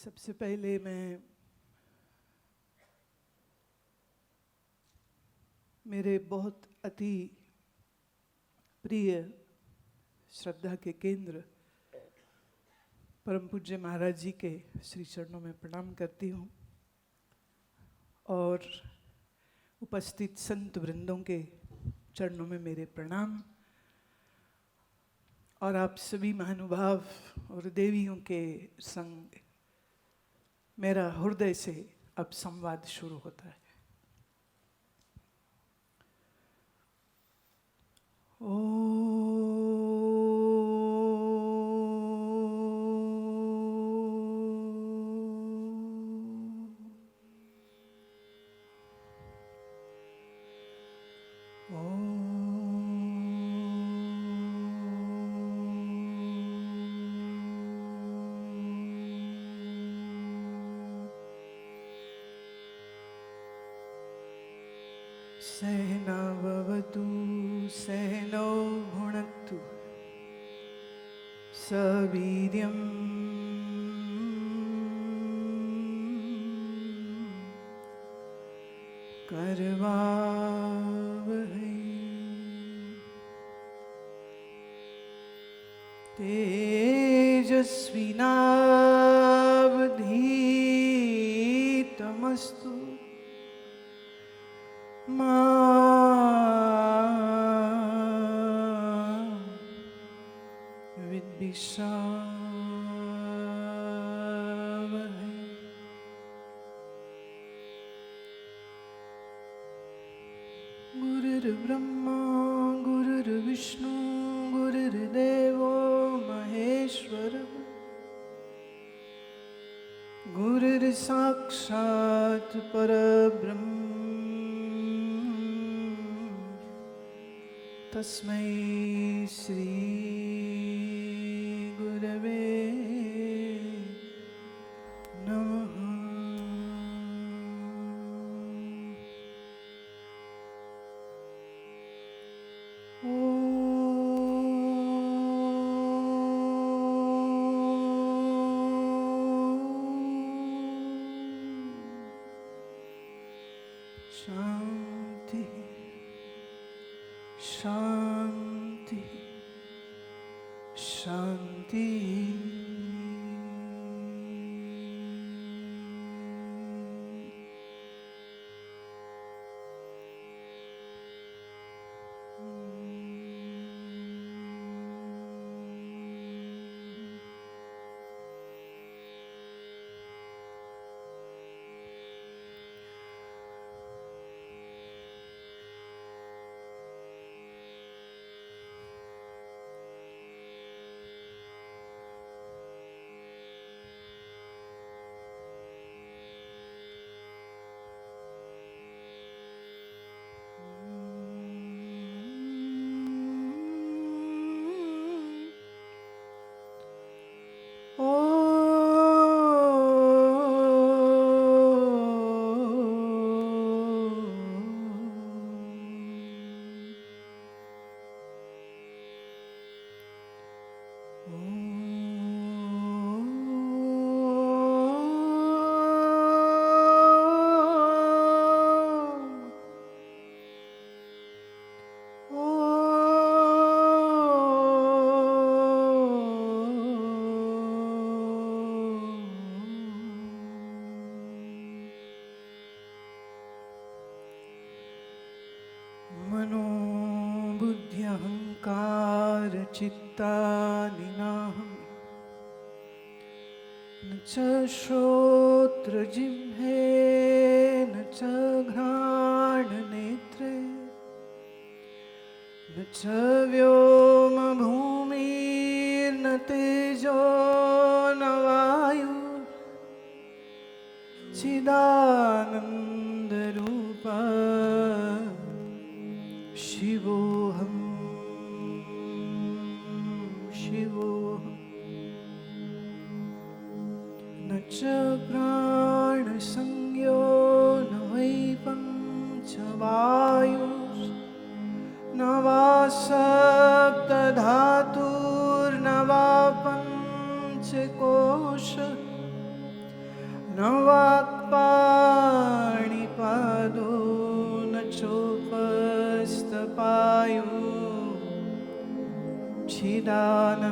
सबसे पहले मैं मेरे बहुत अति प्रिय श्रद्धा के केंद्र परम पूज्य महाराज जी के श्री चरणों में प्रणाम करती हूँ और उपस्थित संत वृंदों के चरणों में मेरे प्रणाम और आप सभी महानुभाव और देवियों के संग मेरा हृदय से अब संवाद शुरू होता है। सहनावतु सहनौ भुनक्तु सवीर्यं करवावहै तेजस्विनावधीतमस्तु मा विद्विषावहै। गुरुर्ब्रह्मा गुरुर्विष्णु गुरुर्देवो महेश्वरः गुरुर्साक्षात् परब्रह्म तस्मै श्री गुरवे नमः। शांति शांति शांति। मनो बुद्धि अहंकार चित्तानि नाहं न च श्रोत्र जिह्वे न च घ्राण नेत्रे न च व्योम भूमिर्न तेजो न वायु चिदानंद रूपा शिवोऽहं शिवोऽहं। न च प्राणसंज्ञो न वै पञ्चवायुः न वा सप्तधातुर्न वा पञ्चकोश न वाक्पाणिपादो न चोपस्तपायो चिदानन्दरूपः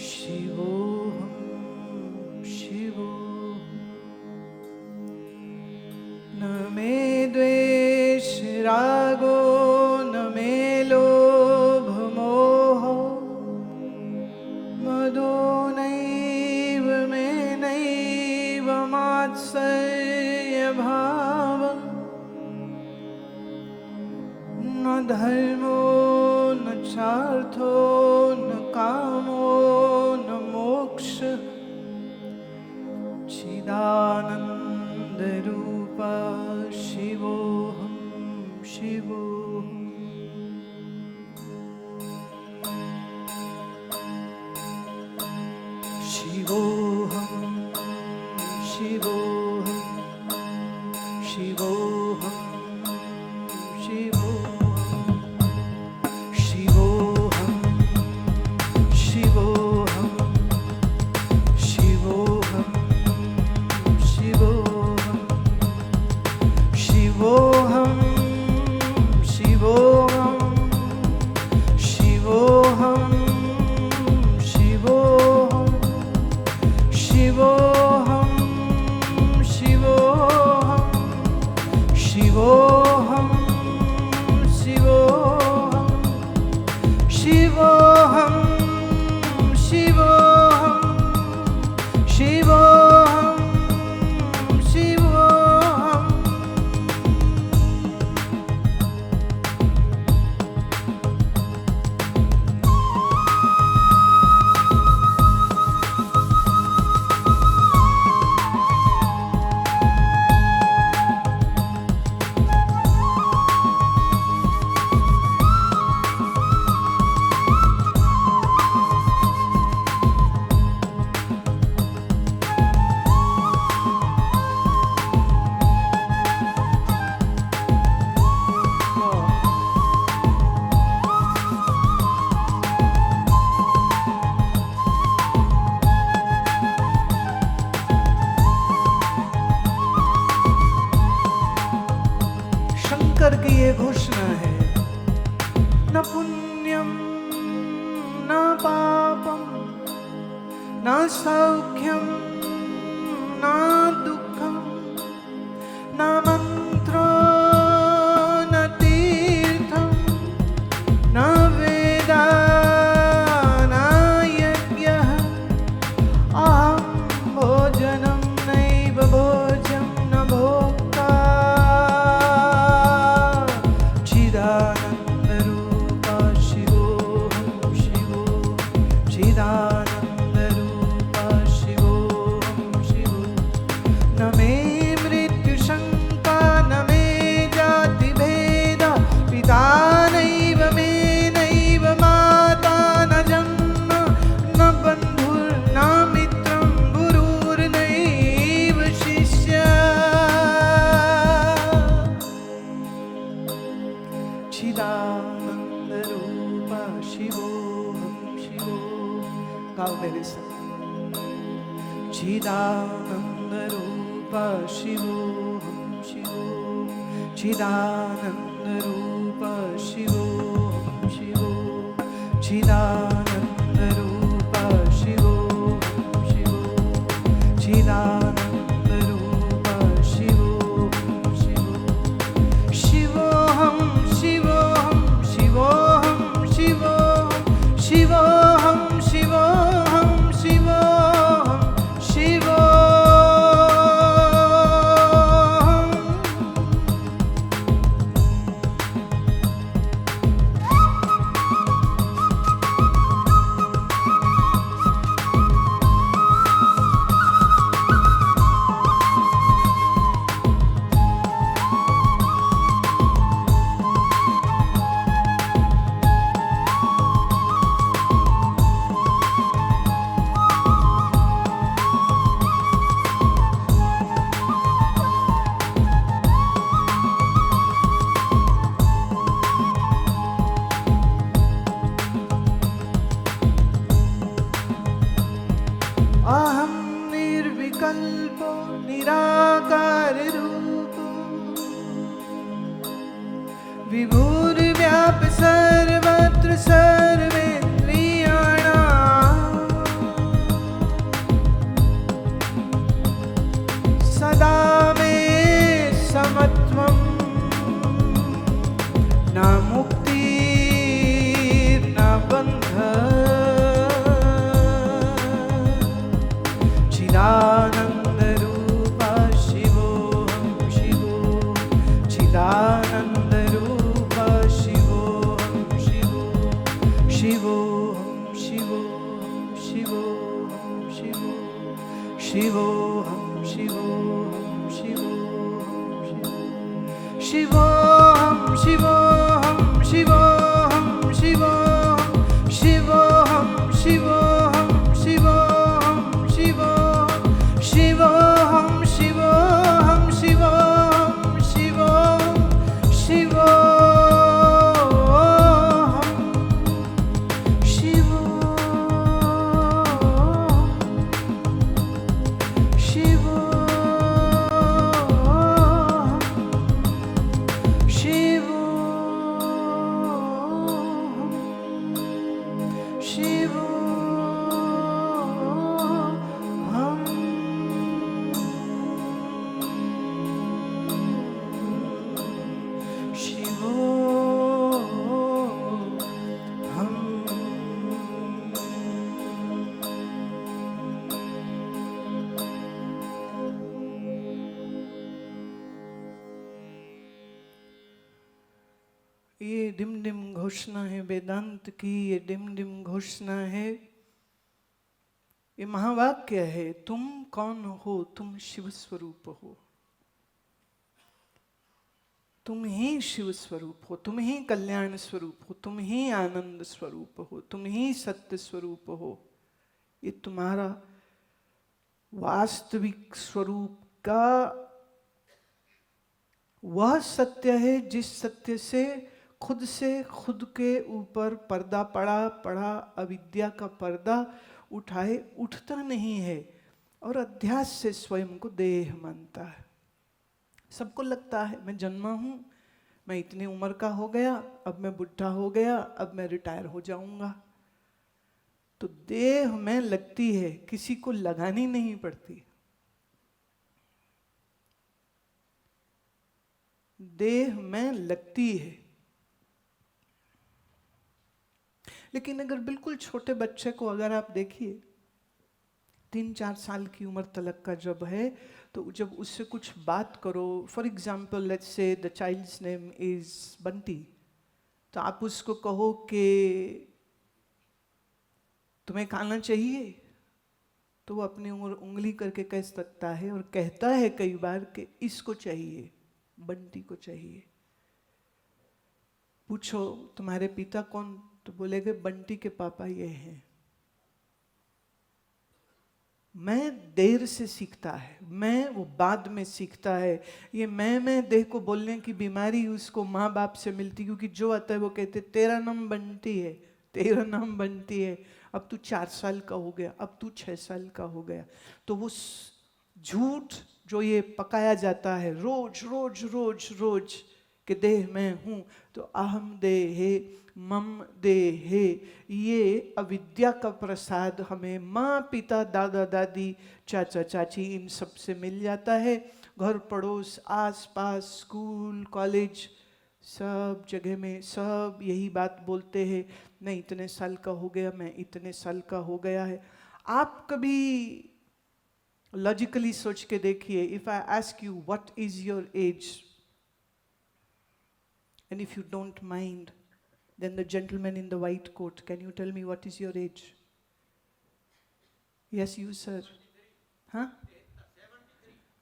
शिवोऽहं शिवोऽहम्। न मे द्वेषरागो न मे लोभमोहो मदो नैव मे नैव मात्सर्यभावः न धर्मो न चार्थो न कामो न मोक्षः चिदानन्दरूपा शिवोऽहं शिवोऽहम्। शिवोऽहं शिवोऽहं शिवोऽहं शिवोऽहं शिवोऽहं शिवोऽहं शिवोऽहं शिवोऽहं शिवोऽहं शिवोऽहं शिवोऽहं शिवोऽहं शिवोऽहं शिवोऽहं शिवोऽहं शिवोऽहं शिवोऽहं शिवोऽहं। शंकर की ये घोषणा है, न पुण्यम न पापम न सौख्यम न दुःखम न मंत्रो न तीर्थम न वेदा न यज्ञः अहं भोजनं नैव भोज्यं न भोक्ता चिदानन्दरूपा शिवोऽहं शिवोऽहं चिदानन्दरूपा शिवोऽहं शिवोऽहं। न मे मृत्युशङ्का न मे जातिभेदः पिता नैव मे नैव माता न जन्म न बन्धुर्न मित्रं गुरुर्नैव शिष्यः चिदानन्दरूपा शिवोऽहं शिवोऽहं। गाओ मेरे संग। चिदानन्दरूपा शिवोऽहं शिवोऽहं चिदानन्दरूपा शिवोऽहं शिवोऽहं चिदानन्दरूपा शिवोऽहं शिवोऽहं चिदानन्दरूपा शिवोऽहं शिवोऽहं शिवोऽहं शिवोऽहं शिवोऽहं शिवोऽहं शिवोऽहं शिवोऽहं शिवोऽहं शिवोऽहं। विभुर्व्याप सर्वत्र सर्वेन्द्रियाणाम् सदा मे समत्वं न मुक्ति न बन्ध चिदानन्दरूप शिवोऽहं शिवो चिदानन्दरूप शिवोऽहं शिवो शिवोऽहं शिवोऽहं शिवोऽहं शिवो शिवोऽहं शिवोऽहं शिवोऽहं शिवोऽहं शिवोऽहं शिवोऽहं शिवोऽहं शिवोऽहं शिवोऽहं शिवोऽहं शिवोऽहं शिवोऽहं शिवोऽहं शिवोऽहं ये डिम डिम घोषणा है वेदांत की, ये डिम डिम घोषणा है, ये महावाक्य है। तुम कौन हो? तुम शिव स्वरूप हो, तुम ही शिव स्वरूप हो, तुम ही कल्याण स्वरूप हो, तुम ही आनंद स्वरूप हो, तुम ही सत्य स्वरूप हो। ये तुम्हारा वास्तविक स्वरूप का वह सत्य है जिस सत्य से खुद के ऊपर पर्दा पड़ा अविद्या का पर्दा उठाए उठता नहीं है और अध्यास से स्वयं को देह मानता है। सबको लगता है मैं जन्मा हूं, मैं इतनी उम्र का हो गया, अब मैं बुढ़ा हो गया, अब मैं रिटायर हो जाऊंगा। तो देह में लगती है, किसी को लगानी नहीं पड़ती। देह में लगती है। लेकिन अगर बिल्कुल छोटे बच्चे को अगर आप देखिए, 3-4 साल की उम्र तलक का जब है, तो जब उससे कुछ बात करो, for example let's say the child's name is Bunty, तो आप उसको कहो कि तुम्हें खाना चाहिए, तो वो अपनी उंगली करके कह सकता है और कहता है कई बार कि इसको चाहिए, बंटी को चाहिए। पूछो तुम्हारे पिता कौन, तो बोलेगे बंटी के पापा ये हैं। मैं देर से सीखता है, मैं वो बाद में सीखता है। ये मैं देह को बोलने की बीमारी उसको माँ बाप से मिलती, क्योंकि जो आता है वो कहते तेरा नाम बंटी है, तेरा नाम बंटी है, अब तू 4 साल का हो गया, अब तू 6 साल का हो गया। तो वो झूठ जो ये पकाया जाता है रोज रोज रोज रोज कि देह में हूँ, तो अहम देहे मम देहे, ये अविद्या का प्रसाद हमें माँ पिता दादा दादी चाचा चाची इन सब से मिल जाता है। घर पड़ोस आस पास स्कूल कॉलेज सब जगह में सब यही बात बोलते हैं, मैं इतने साल का हो गया, मैं इतने साल का हो गया है। आप कभी लॉजिकली सोच के देखिए, if I ask you what is your age, and if you don't mind, then the gentleman in the white coat, can you tell me what is your age? Yes, you sir. हाँ,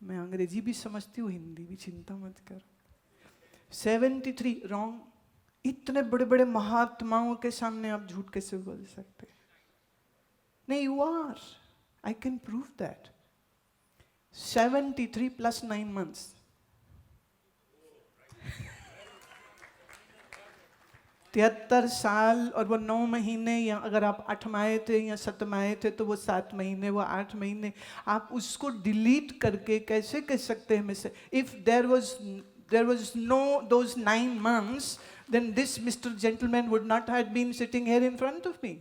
मैं अंग्रेजी भी समझती हूँ, हिंदी भी, चिंता मत कर। 73 रॉन्ग। इतने बड़े बड़े महात्माओं के सामने आप झूठ कैसे बोल सकते? नहीं, you are. I can prove that. 73 plus 9 months. तिहत्तर साल और वो 9 महीने, या अगर आप 8 माहे थे या 7 माहे थे तो वो 7 महीने, वो 8 महीने। आप उसको डिलीट करके कैसे कह सकते हैं? में से if there was there was no those 9 months, then this Mr. Gentleman would not have been sitting here in front of me.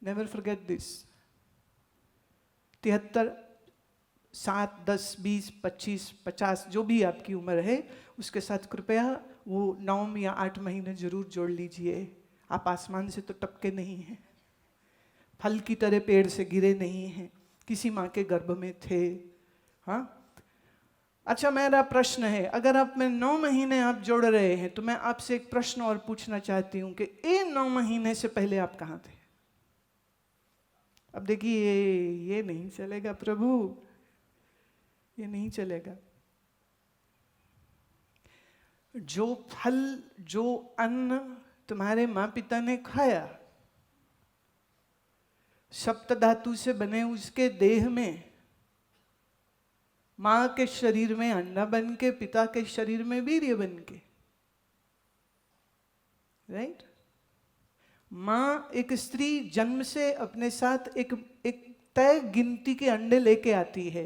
Never forget this. 73, 7, 10, 20, 25, 50 जो भी आपकी उम्र है, उसके साथ कृपया वो 9 या 8 महीने जरूर जोड़ लीजिए। आप आसमान से तो टपके नहीं हैं, फल की तरह पेड़ से गिरे नहीं हैं, किसी माँ के गर्भ में थे। हाँ, अच्छा, मेरा प्रश्न है, अगर आप में 9 महीने आप जोड़ रहे हैं, तो मैं आपसे एक प्रश्न और पूछना चाहती हूँ कि ये 9 महीने से पहले आप कहाँ थे? अब देखिए, ये नहीं चलेगा प्रभु, ये नहीं चलेगा। जो फल, जो अन्न तुम्हारे माँ पिता ने खाया, सप्त धातु से बने उसके देह में, माँ के शरीर में अंडा बन के, पिता के शरीर में वीर्य बन के, राइट? माँ, एक स्त्री जन्म से अपने साथ एक तय गिनती के अंडे लेके आती है।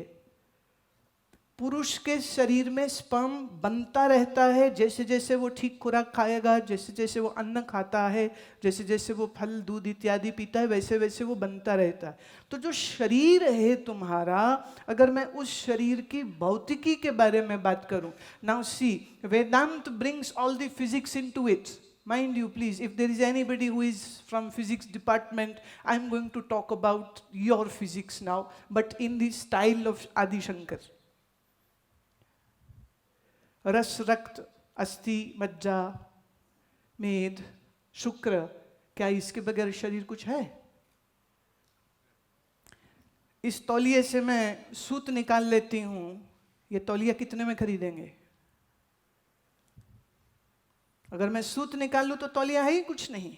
पुरुष के शरीर में स्पर्म बनता रहता है, जैसे जैसे वो ठीक खुराक खाएगा, जैसे जैसे वो अन्न खाता है, जैसे जैसे वो फल दूध इत्यादि पीता है, वैसे वैसे वो बनता रहता है। तो जो शरीर है तुम्हारा, अगर मैं उस शरीर की भौतिकी के बारे में बात करूं, now see, Vedanta brings all the physics into it. Mind you, please, if there is anybody who is from physics department, I'm going to talk about your physics now, but in the style of Adi Shankar. रस, रक्त, अस्थि, मज्जा, मेद, शुक्र, क्या इसके बगैर शरीर कुछ है? इस तौलिए से मैं सूत निकाल लेती हूं, ये तौलिया कितने में खरीदेंगे? अगर मैं सूत निकाल लूं तो तौलिया है ही कुछ नहीं।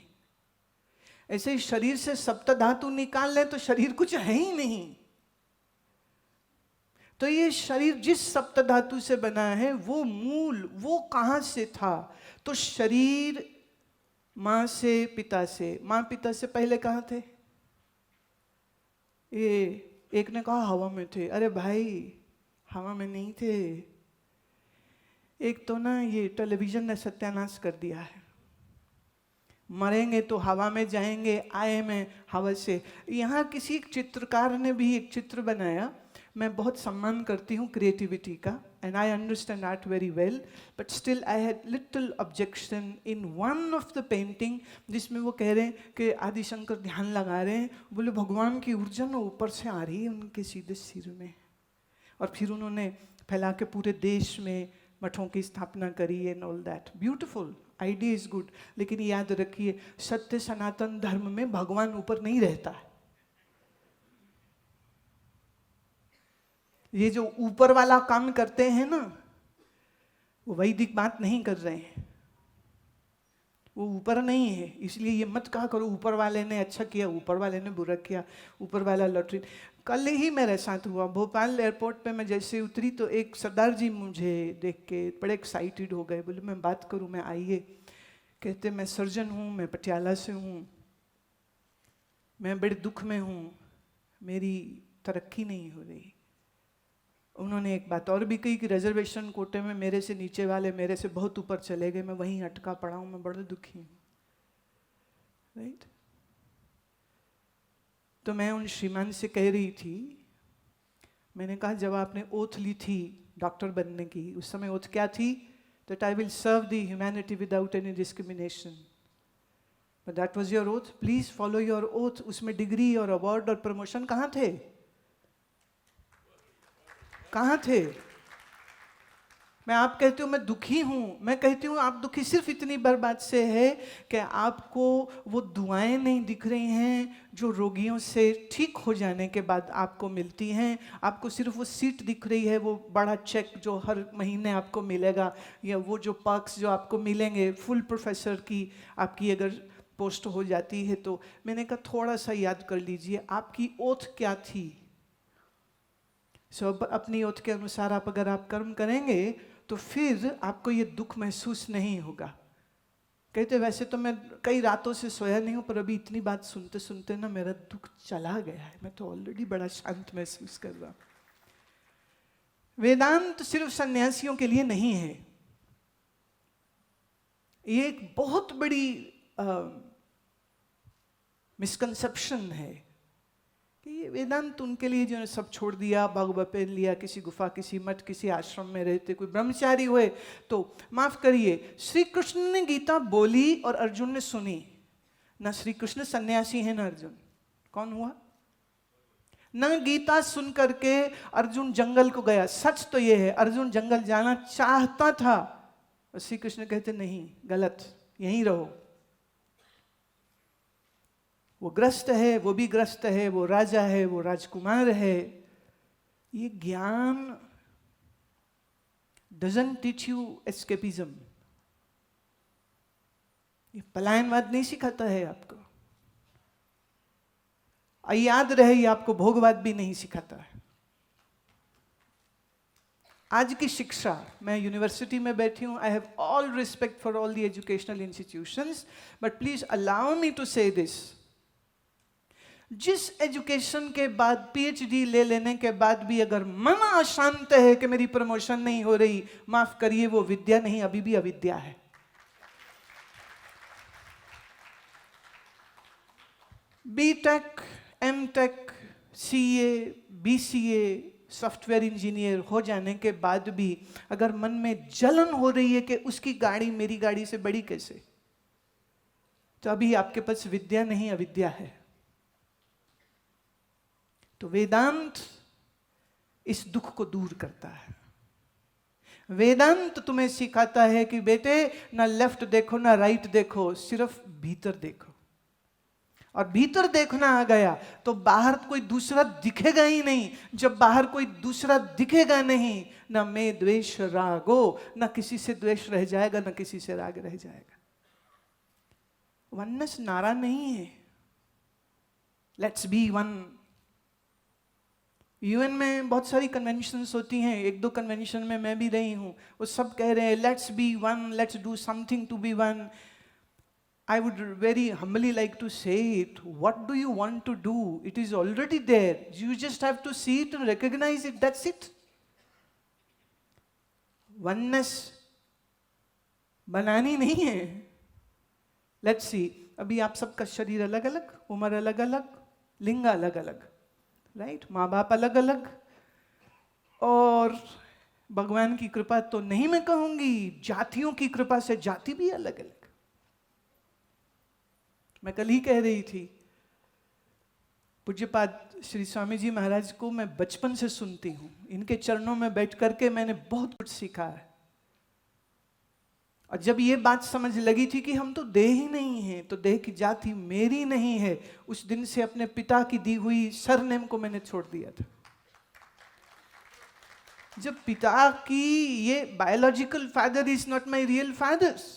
ऐसे ही शरीर से सप्त धातु निकाल लें तो शरीर कुछ है ही नहीं। तो ये शरीर जिस सप्त धातु से बना है, वो मूल, वो कहां से था? तो शरीर मां से, पिता से। मां पिता से पहले कहां थे? ये एक ने कहा हवा में थे। अरे भाई, हवा में नहीं थे। एक तो ना ये टेलीविजन ने सत्यानाश कर दिया है। मरेंगे तो हवा में जाएंगे, आए में हवा से। यहाँ किसी एक चित्रकार ने भी एक चित्र बनाया। मैं बहुत सम्मान करती हूँ क्रिएटिविटी का, and I understand art very well, but still I had little objection in one of the painting, जिसमें वो कह रहे हैं कि आदि शंकर ध्यान लगा रहे हैं, बोले भगवान की ऊर्जा ना ऊपर से आ रही है उनके सीधे सिर में, और फिर उन्होंने फैला के पूरे देश में मठों की स्थापना करी and all that. Beautiful, idea is good, लेकिन याद रखिए, सत्य सनातन धर्म में भगवान ऊपर नहीं रहता है। ये जो ऊपर वाला काम करते हैं ना, वो वैदिक बात नहीं कर रहे हैं, वो ऊपर नहीं है। इसलिए ये मत कहा करो ऊपर वाले ने अच्छा किया, ऊपर वाले ने बुरा किया, ऊपर वाला लॉटरी। कल ही मेरे साथ हुआ, भोपाल एयरपोर्ट पे मैं जैसे उतरी तो एक सरदार जी मुझे देख के बड़े एक्साइटेड हो गए। बोले मैं बात करूं? मैं आइए। कहते मैं सर्जन हूं, मैं पटियाला से हूं, मैं बड़े दुख में हूं, मेरी तरक्की नहीं हो रही। उन्होंने एक बात और भी कही कि रिजर्वेशन कोटे में मेरे से नीचे वाले मेरे से बहुत ऊपर चले गए, मैं वहीं अटका पड़ा हूं, मैं बड़ा दुखी हूं। राइट? तो मैं उन श्रीमान से कह रही थी, मैंने कहा जब आपने ओथ ली थी डॉक्टर बनने की, उस समय ओथ क्या थी? That I will serve the humanity without any discrimination. But that was your oath, please follow your oath. उसमें डिग्री और अवार्ड और प्रमोशन कहाँ थे? कहाँ थे? मैं आप कहती हूँ मैं दुखी हूँ, मैं कहती हूँ आप दुखी सिर्फ इतनी बात से है कि आपको वो दुआएं नहीं दिख रही हैं जो रोगियों से ठीक हो जाने के बाद आपको मिलती हैं। आपको सिर्फ वो सीट दिख रही है, वो बड़ा चेक जो हर महीने आपको मिलेगा, या वो जो पर्क्स जो आपको मिलेंगे, फुल प्रोफेसर की आपकी अगर पोस्ट हो जाती है। तो मैंने कहा थोड़ा सा याद कर लीजिए आपकी ओथ क्या थी। सो अपनी ओथ के अनुसार आप अगर आप कर्म करेंगे तो फिर आपको ये दुख महसूस नहीं होगा। कहते वैसे तो मैं कई रातों से सोया नहीं हूँ, पर अभी इतनी बात सुनते सुनते ना मेरा दुख चला गया है, मैं तो ऑलरेडी बड़ा शांत महसूस कर रहा हूँ। वेदांत सिर्फ सन्यासियों के लिए नहीं है। ये एक बहुत बड़ी मिसकंसेप्शन है कि ये वेदांत उनके लिए जिन्होंने सब छोड़ दिया, भगवा पहन लिया, किसी गुफा, किसी मठ, किसी आश्रम में रहते, कोई ब्रह्मचारी हुए। तो माफ करिए, श्री कृष्ण ने गीता बोली और अर्जुन ने सुनी। ना श्री कृष्ण सन्यासी है ना अर्जुन। कौन हुआ? न गीता सुन करके अर्जुन जंगल को गया। सच तो यह है अर्जुन जंगल जाना चाहता था, श्री कृष्ण कहते नहीं, गलत, यहीं रहो। वो ग्रस्त है, वो भी ग्रस्त है, वो राजा है, वो राजकुमार है। ये ज्ञान डजंट टीच यू एस्केपिज्म। ये पलायनवाद नहीं सिखाता है आपको। याद रहे, ये आपको भोगवाद भी नहीं सिखाता है। आज की शिक्षा, मैं यूनिवर्सिटी में बैठी हूं, I have all respect for all the educational institutions, but please allow me to से दिस। जिस एजुकेशन के बाद, पीएचडी ले लेने के बाद भी अगर मन अशांत है कि मेरी प्रमोशन नहीं हो रही, माफ करिए, वो विद्या नहीं, अभी भी अविद्या है। BTech, MTech, CA, BCA, software engineer हो जाने के बाद भी अगर मन में जलन हो रही है कि उसकी गाड़ी मेरी गाड़ी से बड़ी कैसे, तो अभी आपके पास विद्या नहीं, अविद्या है। तो वेदांत इस दुख को दूर करता है। वेदांत तुम्हें सिखाता है कि बेटे, ना लेफ्ट देखो ना राइट देखो, सिर्फ भीतर देखो। और भीतर देखना आ गया तो बाहर कोई दूसरा दिखेगा ही नहीं। जब बाहर कोई दूसरा दिखेगा नहीं, ना मैं द्वेष रागो, ना किसी से द्वेष रह जाएगा, ना किसी से राग रह जाएगा। वननेस नारा नहीं है, लेट्स बी वन। यूएन में बहुत सारी कन्वेंशंस होती हैं, एक दो कन्वेंशन में मैं भी रही हूं, वो सब कह रहे हैं let's be one, let's do something to be one. I would very humbly like to say it. What do you want to do? It is already there. You just have to see it and recognize it. That's it. Oneness बनानी नहीं है। Let's see. अभी आप सबका शरीर अलग अलग, उम्र अलग अलग, लिंग अलग अलग, राइट? माँ बाप अलग अलग, और भगवान की कृपा तो नहीं मैं कहूंगी, जातियों की कृपा से जाति भी अलग अलग। मैं कल ही कह रही थी, पूज्यपाद श्री स्वामी जी महाराज को मैं बचपन से सुनती हूं। इनके चरणों में बैठ करके मैंने बहुत कुछ सीखा है। और जब ये बात समझ लगी थी कि हम तो देह ही नहीं हैं, तो देह की जाति मेरी नहीं है, उस दिन से अपने पिता की दी हुई सरनेम को मैंने छोड़ दिया था। जब पिता की, ये biological father is not my real fathers.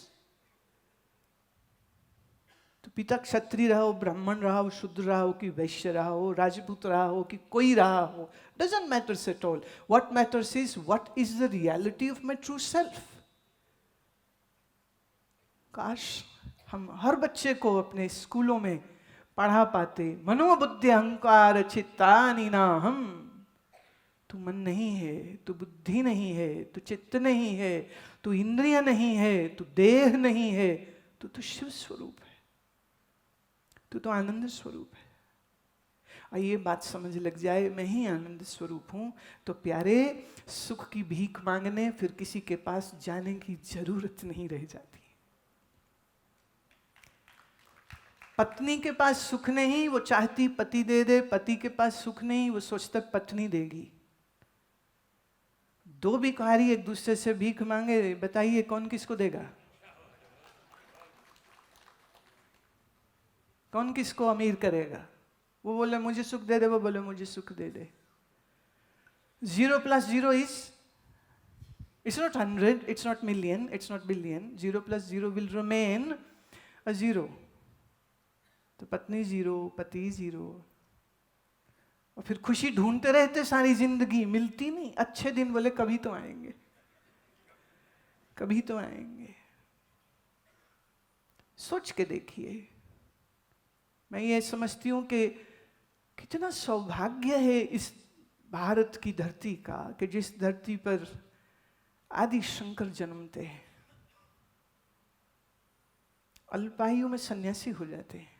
तो पिता क्षत्रिय रहा हो, ब्राह्मण रहा हो, शूद्र रहा हो, कि वैश्य रहा हो, राजपूत रहा हो, कि कोई रहा हो, doesn't matter at all. What matters is what is the reality of my true self. काश हम हर बच्चे को अपने स्कूलों में पढ़ा पाते, मनोबुद्धि अहंकार चित्तानि नाहम्। तू मन नहीं है, तू बुद्धि नहीं है, तू चित्त नहीं है, तू इंद्रिय नहीं है, तू देह नहीं है, तू शिव स्वरूप है, तू तो आनंद स्वरूप है। और ये बात समझ लग जाए, मैं ही आनंद स्वरूप हूं, तो प्यारे, सुख की भीख मांगने फिर किसी के पास जाने की जरूरत नहीं रह जाती। पत्नी के पास सुख नहीं, वो चाहती पति दे दे, पति के पास सुख नहीं, वो सोचता पत्नी देगी। दो भिखारी एक दूसरे से भीख मांगे, बताइए कौन किसको देगा? कौन किसको अमीर करेगा? वो बोले मुझे सुख दे दे, वो बोले मुझे सुख दे दे। 0 + 0 is, it's not 100, it's not million, it's not billion. 0 + 0 will remain a 0. तो पत्नी 0, पति 0, और फिर खुशी ढूंढते रहते सारी जिंदगी, मिलती नहीं। अच्छे दिन बोले कभी तो आएंगे, कभी तो आएंगे। सोच के देखिए, मैं ये समझती हूं कि कितना सौभाग्य है इस भारत की धरती का, कि जिस धरती पर आदि शंकर जन्मते हैं, अल्पायु में सन्यासी हो जाते हैं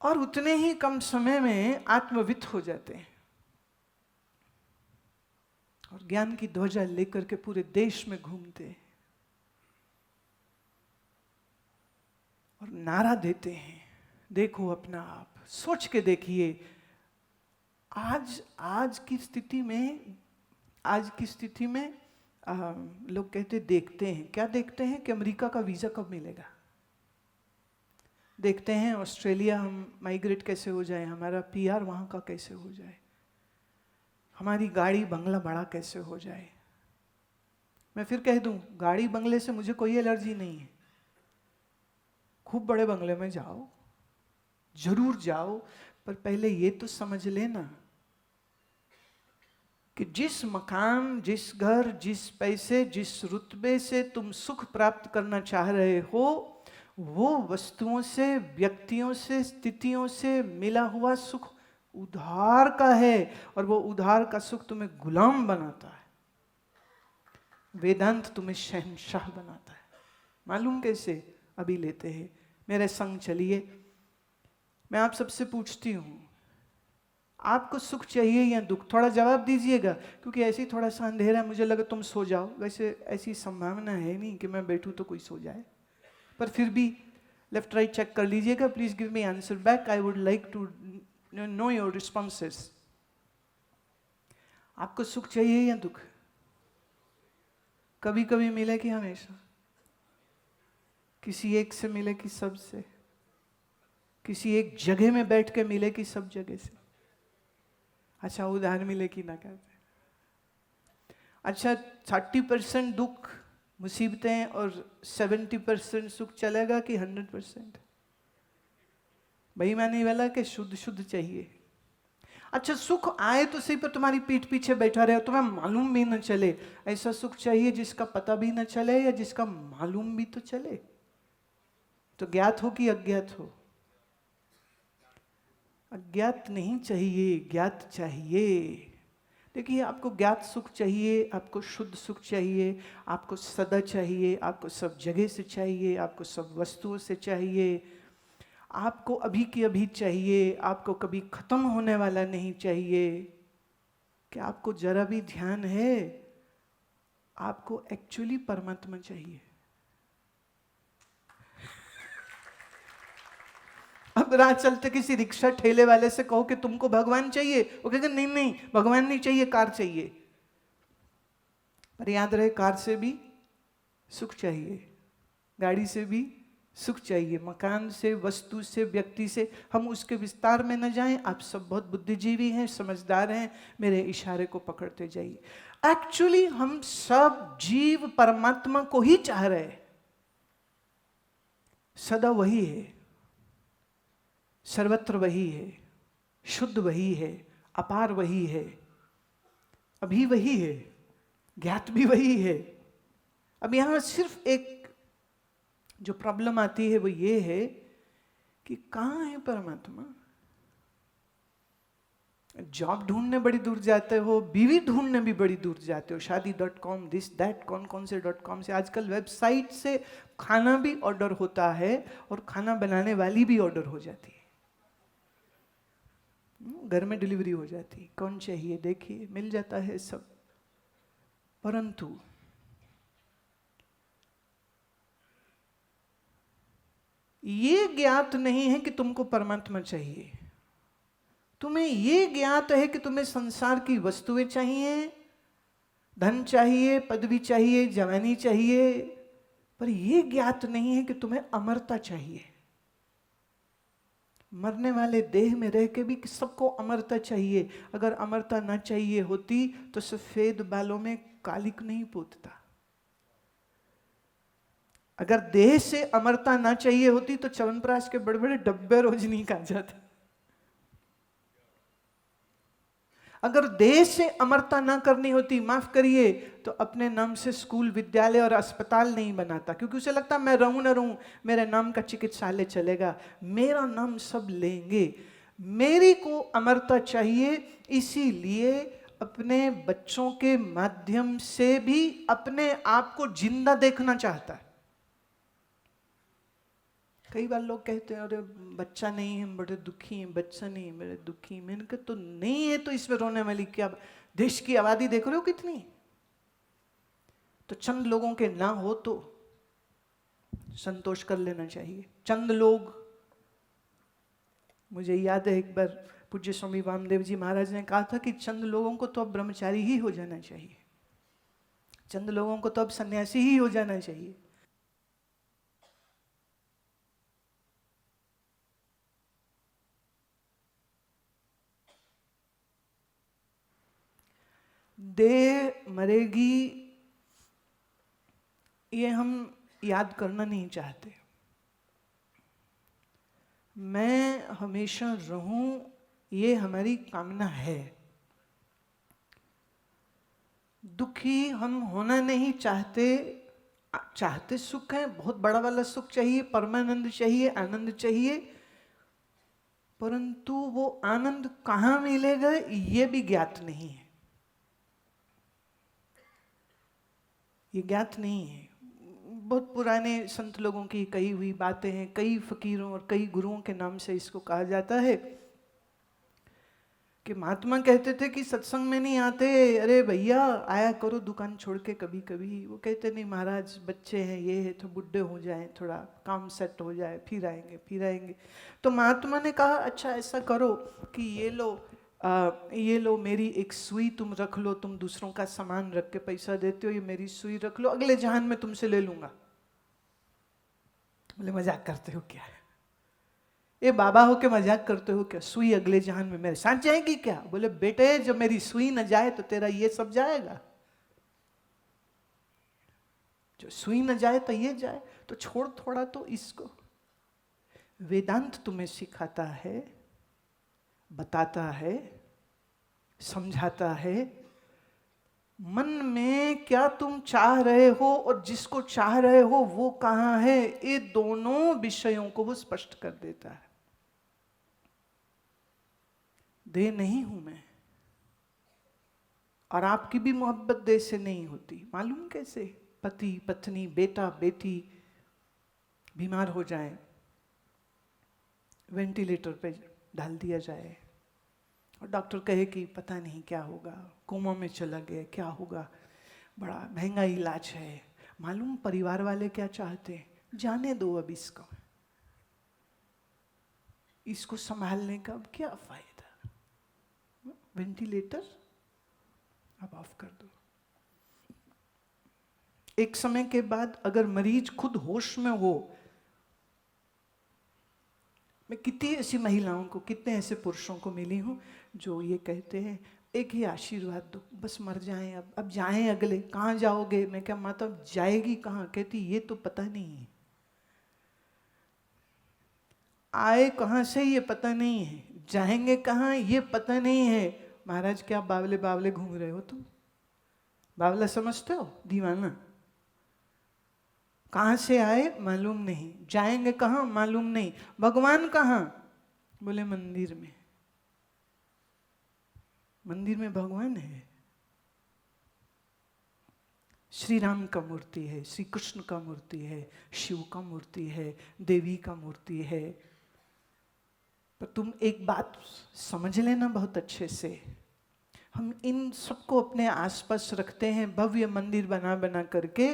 और उतने ही कम समय में आत्मवित हो जाते हैं और ज्ञान की ध्वजा लेकर के पूरे देश में घूमते हैं और नारा देते हैं, देखो अपना आप। सोच के देखिए, आज की स्थिति में लोग कहते देखते हैं, क्या देखते हैं कि अमेरिका का वीजा कब मिलेगा, देखते हैं ऑस्ट्रेलिया हम माइग्रेट कैसे हो जाए, हमारा पीआर वहाँ का कैसे हो जाए, हमारी गाड़ी बंगला बड़ा कैसे हो जाए। मैं फिर कह दूं, गाड़ी बंगले से मुझे कोई एलर्जी नहीं है, खूब बड़े बंगले में जाओ, जरूर जाओ, पर पहले ये तो समझ लेना कि जिस मकान, जिस घर, जिस पैसे, जिस रुतबे से तुम सुख प्राप्त करना चाह रहे हो, वो वस्तुओं से, व्यक्तियों से, स्थितियों से मिला हुआ सुख उधार का है और वो उधार का सुख तुम्हें गुलाम बनाता है। वेदांत तुम्हें शहंशाह बनाता है। मालूम कैसे? अभी लेते हैं, मेरे संग चलिए। मैं आप सबसे पूछती हूँ, आपको सुख चाहिए या दुख? थोड़ा जवाब दीजिएगा, क्योंकि ऐसे ही थोड़ा सा अंधेरा है, मुझे लगा तुम सो जाओ। वैसे ऐसी संभावना है नहीं कि मैं बैठूं तो कोई सो जाए, पर फिर भी लेफ्ट राइट चेक कर लीजिएगा। Please give me answer back, I would like to know your responses. आपको सुख चाहिए या दुख? कभी कभी मिले कि हमेशा? किसी एक से मिले कि सब से? किसी एक जगह में बैठ के मिले कि सब जगह से? अच्छा, उधार मिले कि ना कहते? अच्छा, 30% दुख मुसीबतें और 70% सुख चलेगा कि 100%? बेईमानी वाला कि शुद्ध शुद्ध चाहिए? अच्छा, सुख आए तो सही, पर तुम्हारी पीठ पीछे बैठा रहे, तुम्हें मालूम भी न चले। ऐसा सुख चाहिए जिसका पता भी न चले या जिसका मालूम भी तो चले? तो ज्ञात हो कि अज्ञात हो? अज्ञात नहीं चाहिए, ज्ञात चाहिए। देखिए, आपको ज्ञात सुख चाहिए, आपको शुद्ध सुख चाहिए, आपको सदा चाहिए, आपको सब जगह से चाहिए, आपको सब वस्तुओं से चाहिए, आपको अभी की अभी चाहिए, आपको कभी खत्म होने वाला नहीं चाहिए। क्या आपको जरा भी ध्यान है? आपको एक्चुअली परमात्मा चाहिए। अब राह चलते किसी रिक्शा ठेले वाले से कहो कि तुमको भगवान चाहिए, वो कहेगा नहीं नहीं, भगवान नहीं चाहिए, कार चाहिए। पर याद रहे, कार से भी सुख चाहिए, गाड़ी से भी सुख चाहिए, मकान से, वस्तु से, व्यक्ति से। हम उसके विस्तार में न जाएं, आप सब बहुत बुद्धिजीवी हैं, समझदार हैं, मेरे इशारे को पकड़ते जाइए। एक्चुअली हम सब जीव परमात्मा को ही चाह रहे हैं। सदा वही है, सर्वत्र वही है, शुद्ध वही है, अपार वही है, अभी वही है, ज्ञात भी वही है। अब यहां सिर्फ एक जो प्रॉब्लम आती है वो ये है कि कहां है परमात्मा? जॉब ढूंढने बड़ी दूर जाते हो, बीवी ढूंढने भी बड़ी दूर जाते हो, शादी.com, दिस दैट, कौन कौन से .com से। आजकल वेबसाइट से खाना भी ऑर्डर होता है और खाना बनाने वाली भी ऑर्डर हो जाती है, घर में डिलीवरी हो जाती है। कौन चाहिए देखिए, मिल जाता है सब। परंतु ये ज्ञात नहीं है कि तुमको परमात्मा चाहिए। तुम्हें ये ज्ञात है कि तुम्हें संसार की वस्तुएं चाहिए, धन चाहिए, पदवी चाहिए, जवानी चाहिए, पर यह ज्ञात नहीं है कि तुम्हें अमरता चाहिए। मरने वाले देह में रह के भी सबको अमरता चाहिए। अगर अमरता ना चाहिए होती तो सफेद बालों में कालिक नहीं पोतता। अगर देह से अमरता ना चाहिए होती तो च्यवनप्राश के बड़े बड़े डब्बे रोज नहीं खा जाते। अगर देह से अमरता ना करनी होती, माफ करिए, तो अपने नाम से स्कूल, विद्यालय और अस्पताल नहीं बनाता, क्योंकि उसे लगता मैं रहूं ना रहूं, मेरे नाम का चिकित्सालय चलेगा, मेरा नाम सब लेंगे। मेरी को अमरता चाहिए, इसीलिए अपने बच्चों के माध्यम से भी अपने आप को जिंदा देखना चाहता है। कई बार लोग कहते हैं अरे बच्चा नहीं है, बड़े दुखी हैं, बच्चा नहीं है, बड़े दुखी। मैंने कहा तो नहीं है तो इसमें रोने वाली क्या? देश की आबादी देख रहे हो कितनी? तो चंद लोगों के ना हो तो संतोष कर लेना चाहिए। चंद लोग, मुझे याद है एक बार पूज्य स्वामी वामदेव जी महाराज ने कहा था कि चंद लोगों को तो अब ब्रह्मचारी ही हो जाना चाहिए, चंद लोगों को तो अब सन्यासी ही हो जाना चाहिए। देह मरेगी ये हम याद करना नहीं चाहते। मैं हमेशा रहूं ये हमारी कामना है। दुखी हम होना नहीं चाहते, चाहते सुख है, बहुत बड़ा वाला सुख चाहिए, परमानंद चाहिए, आनंद चाहिए, परंतु वो आनंद कहाँ मिलेगा ये भी ज्ञात नहीं है, ये ज्ञात नहीं है। बहुत पुराने संत लोगों की कही हुई बातें हैं, कई फकीरों और कई गुरुओं के नाम से इसको कहा जाता है कि महात्मा कहते थे कि सत्संग में नहीं आते, अरे भैया आया करो दुकान छोड़ के कभी कभी। वो कहते नहीं महाराज बच्चे हैं, ये है, तो बुढ़े हो जाएं, थोड़ा काम सेट हो जाए, फिर आएंगे फिर आएंगे। तो महात्मा ने कहा अच्छा ऐसा करो कि ये लो मेरी एक सुई तुम रख लो, तुम दूसरों का सामान रख के पैसा देते हो, ये मेरी सुई रख लो, अगले जहान में तुमसे ले लूंगा। बोले मजाक करते हो क्या? ये बाबा हो के मजाक करते हो क्या? सुई अगले जहान में मेरे साथ जाएगी क्या? बोले बेटे जब मेरी सुई न जाए तो तेरा ये सब जाएगा, जो सुई न जाए तो ये जाए, तो छोड़ थोड़ा तो इसको। वेदांत तुम्हें सिखाता है, बताता है, समझाता है मन में क्या तुम चाह रहे हो और जिसको चाह रहे हो वो कहाँ है, ये दोनों विषयों को वो स्पष्ट कर देता है। देह नहीं हूं मैं, और आपकी भी मोहब्बत देह से नहीं होती। मालूम कैसे? पति पत्नी बेटा बेटी बीमार हो जाए, वेंटिलेटर पे डाल दिया जाए और डॉक्टर कहे कि पता नहीं क्या होगा, कोमा में चला गया, क्या होगा, बड़ा महंगा इलाज है। मालूम परिवार वाले क्या चाहते हैं? जाने दो अब इसको संभालने का अब क्या फायदा, वेंटिलेटर अब ऑफ कर दो। एक समय के बाद अगर मरीज खुद होश में हो, मैं कितनी ऐसी महिलाओं को, कितने ऐसे पुरुषों को मिली हूं जो ये कहते हैं एक ही आशीर्वाद दो, बस मर जाएं, अब जाएं अगले। कहाँ जाओगे? मैं क्या माता जाएगी कहाँ? कहती ये तो पता नहीं है, आए कहाँ से ये पता नहीं है, जाएंगे कहाँ ये पता नहीं है। महाराज क्या बावले बावले घूम रहे हो तुम? बावला समझते हो? दीवाना। कहाँ से आए मालूम नहीं, जाएंगे कहाँ मालूम नहीं, भगवान कहाँ? बोले मंदिर में। मंदिर में भगवान है? श्री राम का मूर्ति है, श्री कृष्ण का मूर्ति है, शिव का मूर्ति है, देवी का मूर्ति है। पर तुम एक बात समझ लेना बहुत अच्छे से, हम इन सबको अपने आसपास रखते हैं भव्य मंदिर बना बना करके,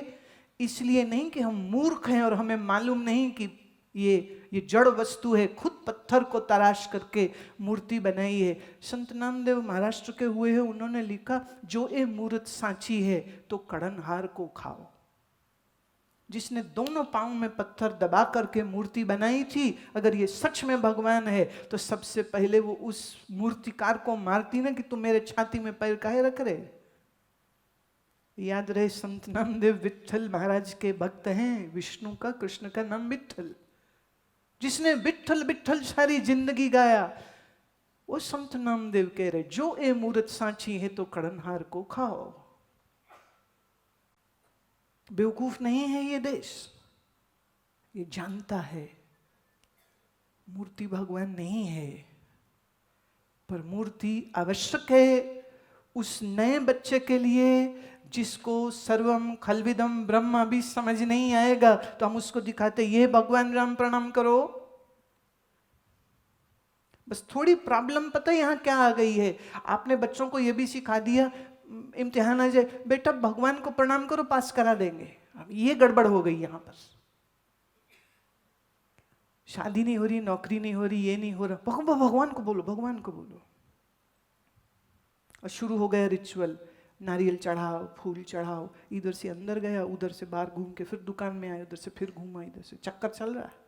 इसलिए नहीं कि हम मूर्ख हैं और हमें मालूम नहीं कि ये जड़ वस्तु है। खुद पत्थर को तराश करके मूर्ति बनाई है। संत नामदेव महाराष्ट्र के हुए हैं, उन्होंने लिखा जो ये मूर्त सांची है तो कड़नहार को खाओ। जिसने दोनों पांव में पत्थर दबा करके मूर्ति बनाई थी, अगर ये सच में भगवान है तो सबसे पहले वो उस मूर्तिकार को मारती ना कि तुम मेरे छाती में पैर काहे रख रहे। याद रहे संत नामदेव विट्ठल महाराज के भक्त हैं, विष्णु का, कृष्ण का नाम विट्ठल। जिसने विट्ठल विट्ठल सारी जिंदगी गाया, वो संत नामदेव कह रहे जो ए मूर्त सांची है तो कड़नहार को खाओ। बेवकूफ नहीं है ये देश, ये जानता है मूर्ति भगवान नहीं है, पर मूर्ति आवश्यक है उस नए बच्चे के लिए जिसको सर्वम खलविदम ब्रह्म भी समझ नहीं आएगा, तो हम उसको दिखाते ये भगवान राम प्रणाम करो। बस थोड़ी प्रॉब्लम पता है यहां क्या आ गई है, आपने बच्चों को यह भी सिखा दिया इम्तिहान आ जाए बेटा भगवान को प्रणाम करो पास करा देंगे। अब ये गड़बड़ हो गई यहां पर। शादी नहीं हो रही, नौकरी नहीं हो रही, ये नहीं हो रहा, भगवान को बोलो, भगवान को बोलो। और शुरू हो गया रिचुअल, नारियल चढ़ाओ, फूल चढ़ाओ, इधर से अंदर गया, उधर से बाहर घूम के फिर दुकान में आया, उधर से फिर घूमा, इधर से चक्कर चल रहा है।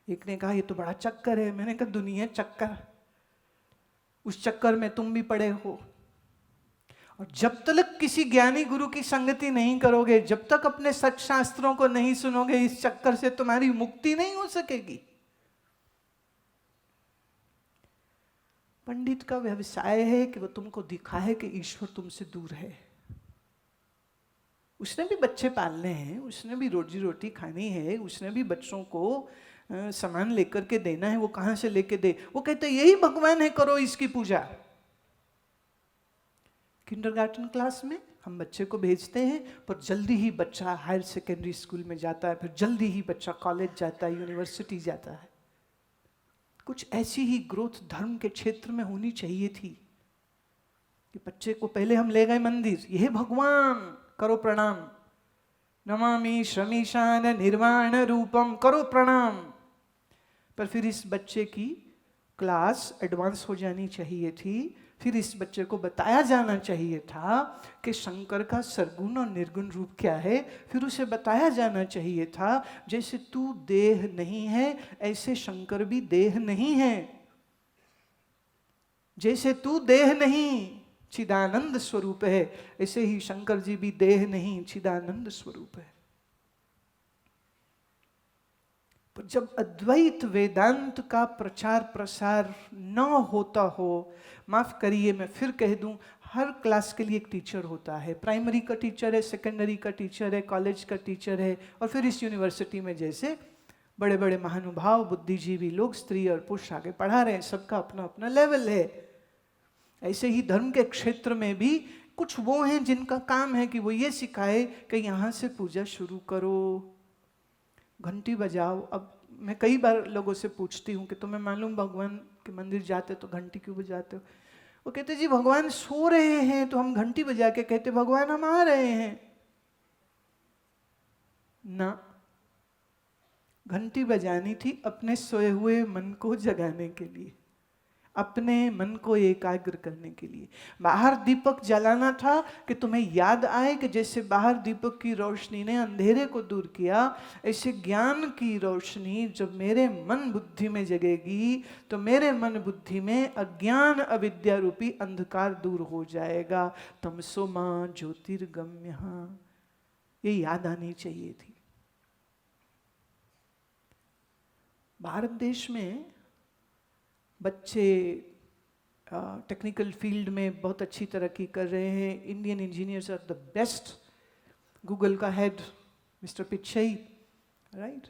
एक ने कहा ये तो बड़ा चक्कर है, मैंने कहा दुनिया चक्कर, उस चक्कर में तुम भी पड़े हो। और जब तक किसी ज्ञानी गुरु की संगति नहीं करोगे, जब तक अपने सच शास्त्रों को नहीं सुनोगे, इस चक्कर से तुम्हारी मुक्ति नहीं हो सकेगी। पंडित का व्यवसाय है कि वो तुमको दिखाए कि ईश्वर तुमसे दूर है। उसने भी बच्चे पालने हैं, उसने भी रोजी रोटी खानी है, उसने भी बच्चों को सामान लेकर के देना है, वो कहां से लेके दे? वो कहते यही भगवान है, करो इसकी पूजा। किंडरगार्टन क्लास में हम बच्चे को भेजते हैं, पर जल्दी ही बच्चा हायर सेकेंडरी स्कूल में जाता है, फिर जल्दी ही बच्चा कॉलेज जाता है, यूनिवर्सिटी जाता है। कुछ ऐसी ही ग्रोथ धर्म के क्षेत्र में होनी चाहिए थी कि बच्चे को पहले हम ले गए मंदिर, यह भगवान करो प्रणाम, नमामि शमीशान निर्वाण रूपम, करो प्रणाम। पर फिर इस बच्चे की क्लास एडवांस हो जानी चाहिए थी, फिर इस बच्चे को बताया जाना चाहिए था कि शंकर का सरगुण और निर्गुण रूप क्या है, फिर उसे बताया जाना चाहिए था जैसे तू देह नहीं है ऐसे शंकर भी देह नहीं है, जैसे तू देह नहीं चिदानंद स्वरूप है, ऐसे ही शंकर जी भी देह नहीं चिदानंद स्वरूप है। पर जब अद्वैत वेदांत का प्रचार प्रसार न होता हो, माफ करिए मैं फिर कह दूं, हर क्लास के लिए एक टीचर होता है, प्राइमरी का टीचर है, सेकेंडरी का टीचर है, कॉलेज का टीचर है, और फिर इस यूनिवर्सिटी में जैसे बड़े बड़े महानुभाव बुद्धिजीवी लोग स्त्री और पुरुष आगे पढ़ा रहे हैं, सबका अपना अपना लेवल है। ऐसे ही धर्म के क्षेत्र में भी कुछ वो हैं जिनका काम है कि वो ये सिखाए कि यहाँ से पूजा शुरू करो, घंटी बजाओ। अब मैं कई बार लोगों से पूछती हूँ कि तुम्हें मालूम भगवान के मंदिर जाते तो घंटी क्यों बजाते हो? वो कहते जी भगवान सो रहे हैं तो हम घंटी बजा के कहते भगवान हम आ रहे हैं ना। घंटी बजानी थी अपने सोए हुए मन को जगाने के लिए, अपने मन को एकाग्र करने के लिए। बाहर दीपक जलाना था कि तुम्हें याद आए कि जैसे बाहर दीपक की रोशनी ने अंधेरे को दूर किया, ऐसे ज्ञान की रोशनी जब मेरे मन बुद्धि में जगेगी तो मेरे मन बुद्धि में अज्ञान अविद्या रूपी अंधकार दूर हो जाएगा। तमसो मां ज्योतिर्गम्य, ये याद आनी चाहिए थी। भारत देश में बच्चे टेक्निकल फील्ड में बहुत अच्छी तरक्की कर रहे हैं। Indian engineers are the best. Google का head mister Pichai, right.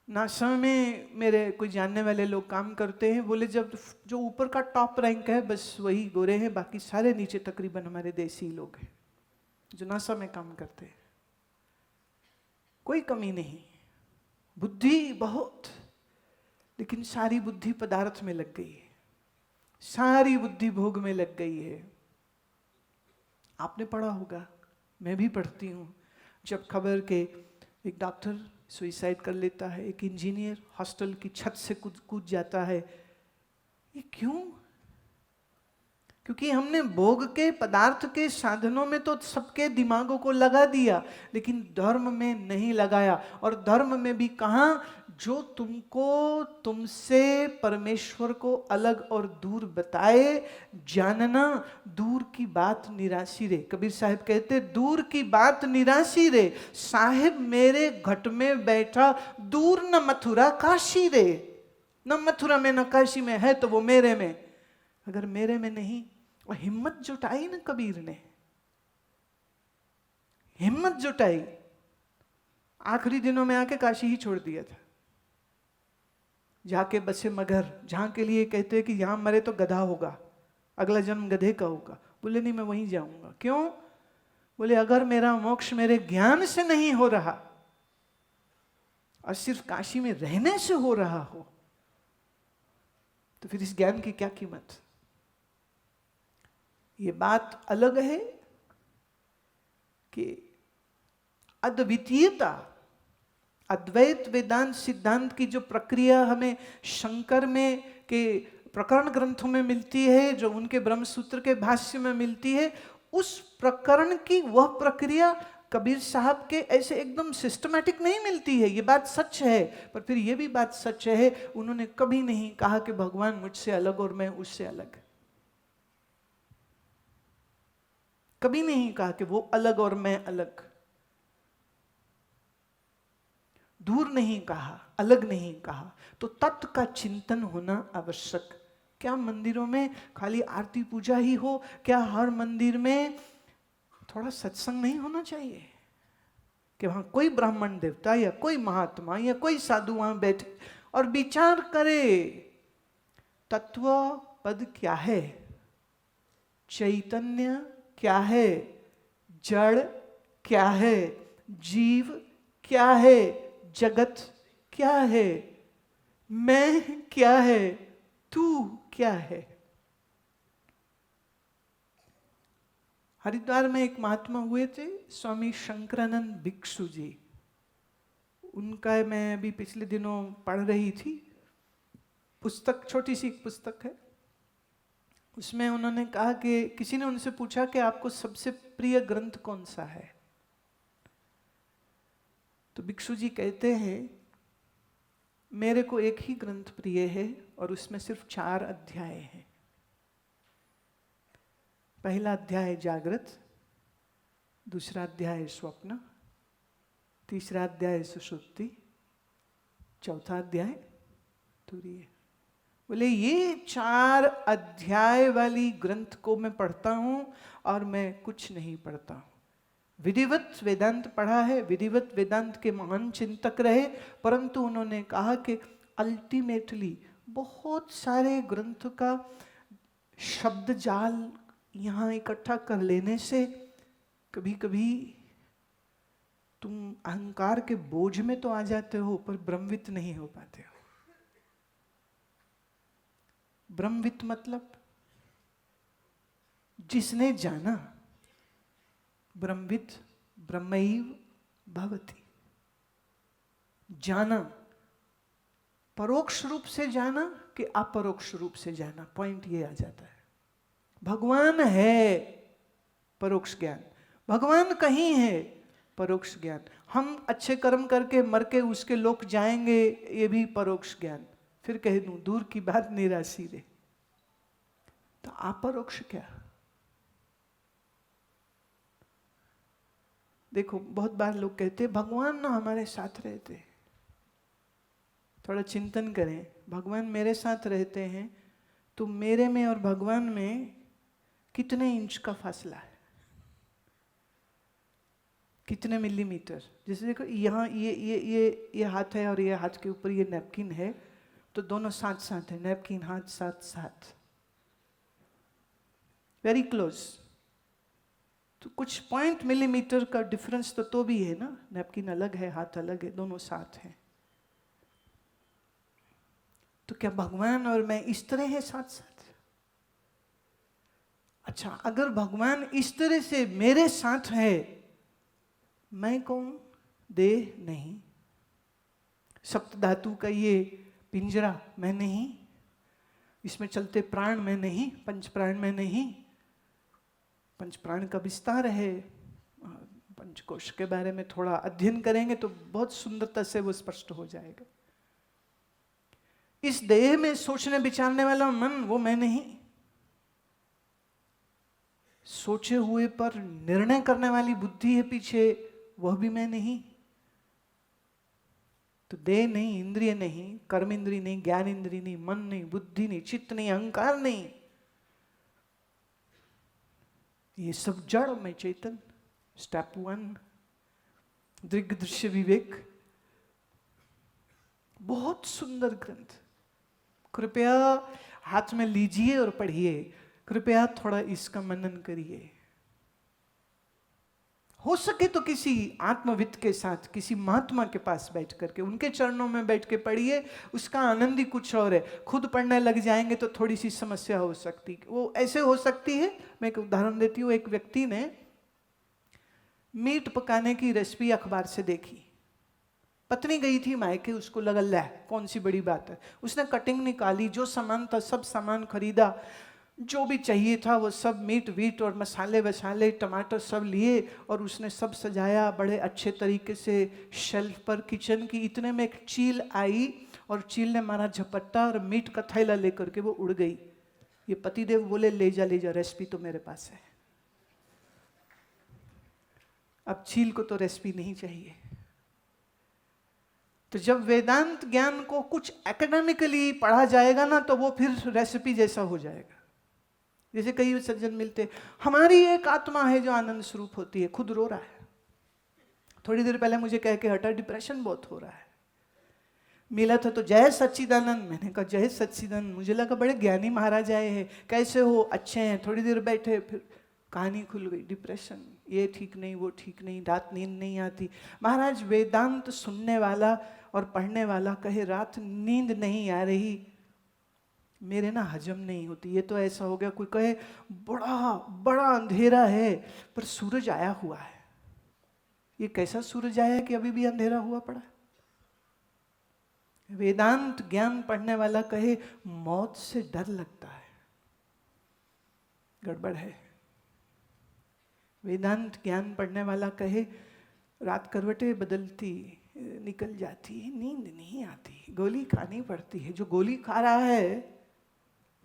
NASA में मेरे कोई जानने वाले लोग काम करते हैं, बोले जब जो ऊपर का टॉप रैंक है बस वही गोरे हैं, बाकी सारे नीचे तकरीबन हमारे देसी लोग हैं जो नासा में काम करते हैं। कोई कमी नहीं, बुद्धि बहुत, लेकिन सारी बुद्धि पदार्थ में लग गई है, सारी बुद्धि भोग में लग गई है। आपने पढ़ा होगा, मैं भी पढ़ती हूँ, जब खबर के एक डॉक्टर सुइसाइड कर लेता है, एक इंजीनियर हॉस्टल की छत से कूद जाता है, ये क्यों? क्योंकि हमने भोग के पदार्थ के साधनों में तो सबके दिमागों को लगा दिया, लेकिन धर्म में नहीं लगाया। और धर्म में भी कहाँ, जो तुमको तुमसे परमेश्वर को अलग और दूर बताए। जानना दूर की बात निराशी रे, कबीर साहब कहते दूर की बात निराशी रे, साहिब मेरे घट में बैठा, दूर न मथुरा काशी रे। न मथुरा में न काशी में है तो वो मेरे में, अगर मेरे में नहीं। और हिम्मत जुटाई ना कबीर ने, हिम्मत जुटाई, आखिरी दिनों में आके काशी ही छोड़ दिया था। जाके बसे मगर, जहाँ के लिए कहते हैं कि यहाँ मरे तो गधा होगा, अगला जन्म गधे का होगा। बोले नहीं, मैं वहीं जाऊंगा। क्यों? बोले अगर मेरा मोक्ष मेरे ज्ञान से नहीं हो रहा और सिर्फ काशी में रहने से हो रहा हो, तो फिर इस ज्ञान की क्या कीमत। ये बात अलग है कि अद्वितीयता, अद्वैत वेदांत सिद्धांत की जो प्रक्रिया हमें शंकर में के प्रकरण ग्रंथों में मिलती है, जो उनके ब्रह्मसूत्र के भाष्य में मिलती है, उस प्रकरण की वह प्रक्रिया कबीर साहब के ऐसे एकदम सिस्टमैटिक नहीं मिलती है। ये बात सच है, पर फिर ये भी बात सच है, उन्होंने कभी नहीं कहा कि भगवान मुझसे अलग और मैं उससे अलग। कभी नहीं कहा कि वो अलग और मैं अलग। दूर नहीं कहा, अलग नहीं कहा। तो तत्व का चिंतन होना आवश्यक। क्या मंदिरों में खाली आरती पूजा ही हो? क्या हर मंदिर में थोड़ा सत्संग नहीं होना चाहिए कि वहां कोई ब्राह्मण देवता या कोई महात्मा या कोई साधु वहां बैठे और विचार करे तत्व पद क्या है, चैतन्य क्या है, जड़ क्या है, जीव क्या है, जगत क्या है, मैं क्या है, तू क्या है। हरिद्वार में एक महात्मा हुए थे, स्वामी शंकरानंद भिक्षु जी। उनका मैं अभी पिछले दिनों पढ़ रही थी पुस्तक, छोटी सी एक पुस्तक है। उसमें उन्होंने कहा कि किसी ने उनसे पूछा कि आपको सबसे प्रिय ग्रंथ कौन सा है? तो भिक्षु जी कहते हैं, मेरे को एक ही ग्रंथ प्रिय है और उसमें सिर्फ 4 अध्याय हैं। पहला अध्याय जागृत, दूसरा अध्याय स्वप्न, तीसरा अध्याय सुषुप्ति, चौथा अध्याय तुरीय। बोले ये 4 अध्याय वाली ग्रंथ को मैं पढ़ता हूं और मैं कुछ नहीं पढ़ता हूं। विधिवत वेदांत पढ़ा है, विधिवत वेदांत के महान चिंतक रहे, परंतु उन्होंने कहा कि अल्टीमेटली बहुत सारे ग्रंथ का शब्द जाल यहाँ इकट्ठा कर लेने से कभी कभी तुम अहंकार के बोझ में तो आ जाते हो, पर ब्रह्मवित नहीं हो पाते हो। ब्रह्मवित मतलब जिसने जाना, ब्रह्मविद ब्रह्मैव भवति। जाना, परोक्ष रूप से जाना कि अपरोक्ष रूप से जाना, पॉइंट ये आ जाता है। भगवान है, परोक्ष ज्ञान। भगवान कहीं है, परोक्ष ज्ञान। हम अच्छे कर्म करके मर के उसके लोक जाएंगे, ये भी परोक्ष ज्ञान। फिर कह दूं दूर की बात निराशी रे, तो अपरोक्ष क्या? देखो बहुत बार लोग कहते हैं भगवान ना हमारे साथ रहते। थोड़ा चिंतन करें, भगवान मेरे साथ रहते हैं तो मेरे में और भगवान में कितने इंच का फासला है, कितने मिलीमीटर? जैसे देखो यहाँ ये हाथ है और ये हाथ के ऊपर ये नैपकिन है, तो दोनों साथ साथ है, नैपकिन हाथ साथ साथ, वेरी क्लोज। तो कुछ पॉइंट मिलीमीटर का डिफरेंस तो भी है ना, नैपकिन अलग है, हाथ अलग है, दोनों साथ हैं। तो क्या भगवान और मैं इस तरह है साथ साथ? अच्छा, अगर भगवान इस तरह से मेरे साथ है, मैं कौन? देह नहीं, सप्त धातु का ये पिंजरा मैं नहीं, इसमें चलते प्राण मैं नहीं, पंच प्राण मैं नहीं। पंच प्राण का विस्तार है, पंचकोश के बारे में थोड़ा अध्ययन करेंगे तो बहुत सुंदरता से वो स्पष्ट हो जाएगा। इस देह में सोचने विचारने वाला मन, वो मैं नहीं। सोचे हुए पर निर्णय करने वाली बुद्धि है पीछे, वह भी मैं नहीं। तो देह नहीं, इंद्रिय नहीं, कर्म इंद्रिय नहीं, ज्ञान इंद्रिय नहीं, मन नहीं, बुद्धि नहीं, चित्त नहीं, अहंकार नहीं, ये सब जड़ में चेतन। स्टेप 1 दृग् दृश्य विवेक। बहुत सुंदर ग्रंथ, कृपया हाथ में लीजिए और पढ़िए, कृपया थोड़ा इसका मनन करिए। हो सके तो किसी आत्मविद के साथ, किसी महात्मा के पास बैठ करके, उनके चरणों में बैठ के पढ़िए, उसका आनंद ही कुछ और है। खुद पढ़ने लग जाएंगे तो थोड़ी सी समस्या हो सकती, वो ऐसे हो सकती है। मैं एक उदाहरण देती हूँ। एक व्यक्ति ने मीट पकाने की रेसिपी अखबार से देखी, पत्नी गई थी मायके, उसको लगा ले कौन सी बड़ी बात है। उसने कटिंग निकाली, जो सामान था सब सामान खरीदा, जो भी चाहिए था वो सब, मीट वीट और मसाले वसाले टमाटर सब लिए, और उसने सब सजाया बड़े अच्छे तरीके से शेल्फ पर किचन की। इतने में एक चील आई और चील ने मारा झपट्टा और मीट का थैला लेकर के वो उड़ गई। ये पतिदेव बोले ले जा, रेसिपी तो मेरे पास है। अब चील को तो रेसिपी नहीं चाहिए। तो जब वेदांत ज्ञान को कुछ एकेडमिकली पढ़ा जाएगा ना, तो वो फिर रेसिपी जैसा हो जाएगा। जैसे कई सज्जन मिलते, हमारी एक आत्मा है जो आनंद स्वरूप होती है, खुद रो रहा है। थोड़ी देर पहले मुझे कह के हटा, डिप्रेशन बहुत हो रहा है। मिला था तो जय सच्चिदानंद, मैंने कहा जय सच्चिदानंद, मुझे लगा बड़े ज्ञानी महाराज आए हैं, कैसे हो, अच्छे हैं। थोड़ी देर बैठे, फिर कहानी खुल गई, डिप्रेशन, ये ठीक नहीं, वो ठीक नहीं, रात नींद नहीं आती। महाराज वेदांत सुनने वाला और पढ़ने वाला कहे रात नींद नहीं आ रही, मेरे ना हजम नहीं होती। ये तो ऐसा हो गया, कोई कहे बड़ा बड़ा अंधेरा है पर सूरज आया हुआ है। ये कैसा सूरज आया कि अभी भी अंधेरा हुआ पड़ा है? वेदांत ज्ञान पढ़ने वाला कहे मौत से डर लगता है, गड़बड़ है। वेदांत ज्ञान पढ़ने वाला कहे रात करवटें बदलती निकल जाती, नींद नहीं आती, गोली खानी पड़ती है। जो गोली खा रहा है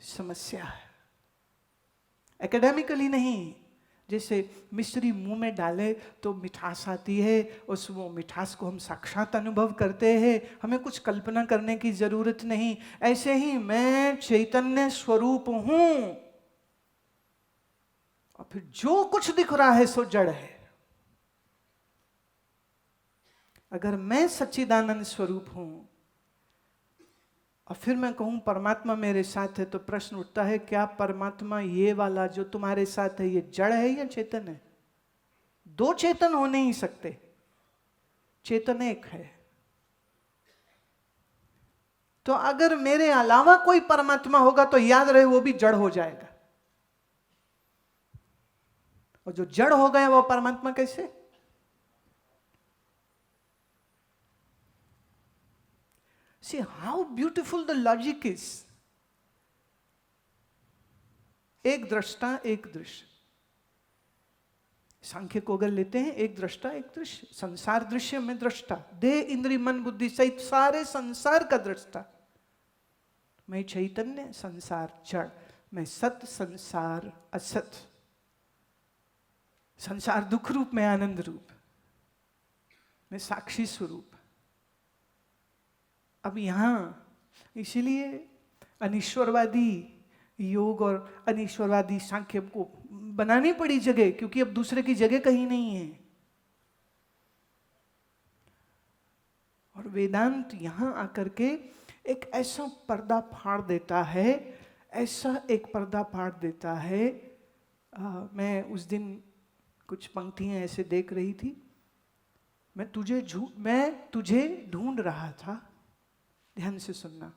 समस्या है, एकेडमिकली नहीं। जैसे मिश्री मुंह में डाले तो मिठास आती है, उस वो मिठास को हम साक्षात अनुभव करते हैं, हमें कुछ कल्पना करने की जरूरत नहीं। ऐसे ही मैं चैतन्य स्वरूप हूं, और फिर जो कुछ दिख रहा है सो जड़ है। अगर मैं सच्चिदानंद स्वरूप हूं और फिर मैं कहूं परमात्मा मेरे साथ है, तो प्रश्न उठता है क्या परमात्मा ये वाला जो तुम्हारे साथ है ये जड़ है या चेतन है? दो चेतन हो नहीं सकते, चेतन एक है। तो अगर मेरे अलावा कोई परमात्मा होगा तो याद रहे वो भी जड़ हो जाएगा, और जो जड़ हो गया वो परमात्मा कैसे? See how beautiful the logic is. एक दृष्टा एक दृश्य। सांख्य को अगर लेते हैं, एक दृष्टा एक दृश्य, संसार दृश्य में दृष्टा, देह इंद्रिय मन बुद्धि सहित सारे संसार का दृष्टा। मैं चैतन्य, संसार जड़, मैं सत, संसार असत, संसार दुख रूप में आनंद रूप, मैं साक्षी स्वरूप। अब यहां इसलिए अनीश्वरवादी योग और अनीश्वरवादी सांख्य को बनानी पड़ी जगह, क्योंकि अब दूसरे की जगह कहीं नहीं है। और वेदांत यहां आकर के एक ऐसा पर्दा फाड़ देता है, ऐसा एक पर्दा फाड़ देता है। मैं उस दिन कुछ पंक्तियां ऐसे देख रही थी, मैं तुझे ढूंढ रहा था। ध्यान से सुनना,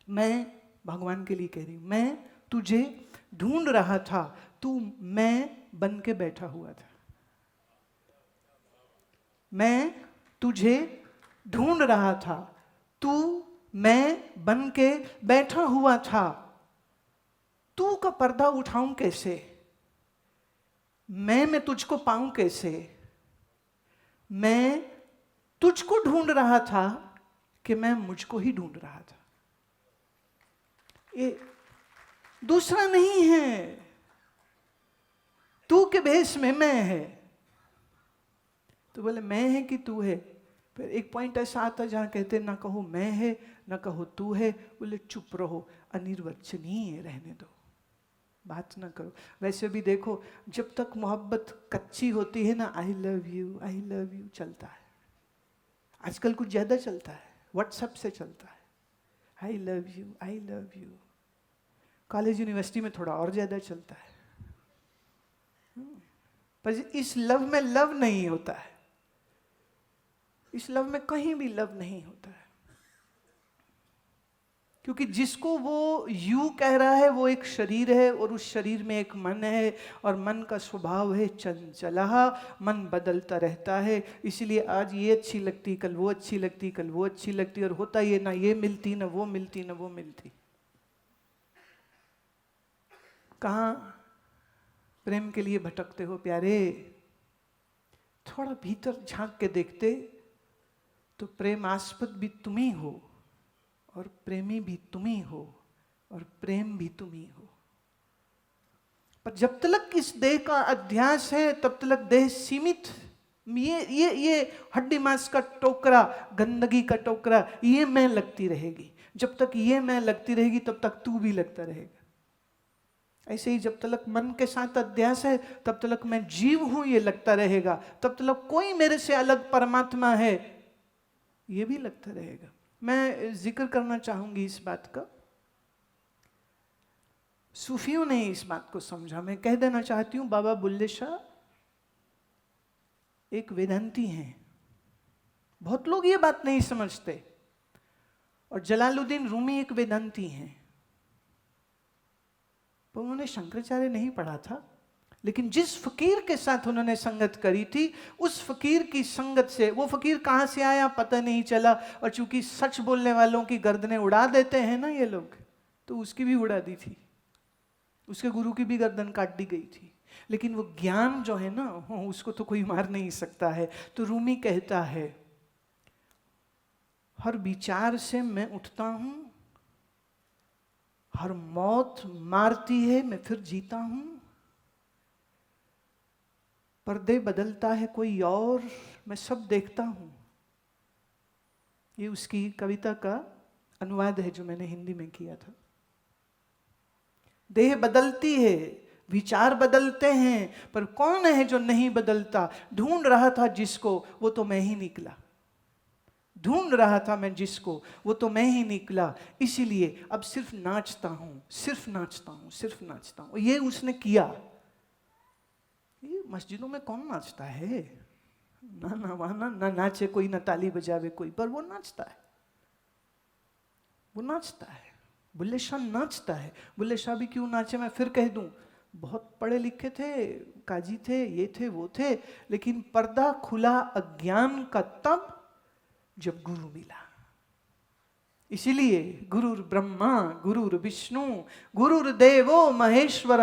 मैं भगवान के लिए कह रही हूं, मैं तुझे ढूंढ रहा था, तू मैं बन के बैठा हुआ था। मैं तुझे ढूंढ रहा था, तू मैं बन के बैठा हुआ था। तू का पर्दा उठाऊं कैसे? मैं तुझको पाऊं कैसे? मैं तुझको ढूंढ रहा था कि मैं मुझको ही ढूंढ रहा था। ये दूसरा नहीं है, तू के भेष में मैं है। तो बोले मैं है कि तू है? फिर एक पॉइंट ऐसा आता जहां कहते ना कहो मैं है ना कहो तू है। बोले चुप रहो, अनिर्वचनीय रहने दो, बात ना करो। वैसे भी देखो, जब तक मोहब्बत कच्ची होती है ना, आई लव यू चलता है। आजकल कुछ ज्यादा चलता है, व्हाट्सएप से चलता है, I love you, I love you. College university में थोड़ा और ज्यादा चलता है, पर इस लव में लव नहीं होता है, इस लव में कहीं भी लव नहीं होता है। क्योंकि जिसको वो यू कह रहा है वो एक शरीर है, और उस शरीर में एक मन है, और मन का स्वभाव है चंचला, मन बदलता रहता है। इसलिए आज ये अच्छी लगती, कल वो अच्छी लगती, कल वो अच्छी लगती, और होता ये ना ये मिलती ना वो मिलती ना वो मिलती। कहाँ प्रेम के लिए भटकते हो प्यारे? थोड़ा भीतर झांक के देखते तो प्रेमास्पद भी तुम ही हो, और प्रेमी भी तुम ही हो, और प्रेम भी तुम ही हो। पर जब तक इस देह का अध्यास है तब तक देह सीमित, ये हड्डी मांस का टोकरा, गंदगी का टोकरा, ये मैं लगती रहेगी। जब तक ये मैं लगती रहेगी तब तक तू भी लगता रहेगा। ऐसे ही जब तक मन के साथ अध्यास है तब तक मैं जीव हूं ये लगता रहेगा, तब तक कोई मेरे से अलग परमात्मा है ये भी लगता रहेगा। मैं जिक्र करना चाहूंगी इस बात का, सूफियों ने इस बात को समझा। मैं कह देना चाहती हूं, बाबा बुल्ले शाह एक वेदांती हैं। बहुत लोग ये बात नहीं समझते। और जलालुद्दीन रूमी एक वेदांती हैं, पर उन्होंने शंकराचार्य नहीं पढ़ा था। लेकिन जिस फकीर के साथ उन्होंने संगत करी थी, उस फकीर की संगत से, वो फकीर कहाँ से आया पता नहीं चला। और चूंकि सच बोलने वालों की गर्दनें उड़ा देते हैं ना ये लोग, तो उसकी भी उड़ा दी थी, उसके गुरु की भी गर्दन काट दी गई थी। लेकिन वो ज्ञान जो है ना, उसको तो कोई मार नहीं सकता है। तो रूमी कहता है, हर विचार से मैं उठता हूं, हर मौत मारती है मैं फिर जीता हूं, पर्दे बदलता है कोई और मैं सब देखता हूं। ये उसकी कविता का अनुवाद है जो मैंने हिंदी में किया था। देह बदलती है, विचार बदलते हैं, पर कौन है जो नहीं बदलता? ढूंढ रहा था जिसको, वो तो मैं ही निकला। ढूंढ रहा था मैं जिसको, वो तो मैं ही निकला। इसीलिए अब सिर्फ नाचता हूं, सिर्फ नाचता हूं, सिर्फ नाचता हूं। ये उसने किया। ये मस्जिदों में कौन नाचता है? ना ना वहां ना नाचे कोई, ना ताली बजावे कोई, पर वो नाचता है, वो नाचता है। बुल्ले शाह नाचता है। बुल्ले शाह भी क्यों नाचे मैं फिर कह दूं, बहुत पढ़े लिखे थे, काजी थे, ये थे वो थे, लेकिन पर्दा खुला अज्ञान का तब जब गुरु मिला। इसीलिए गुरुर ब्रह्मा गुरुर विष्णु गुरुर्देवो महेश्वर,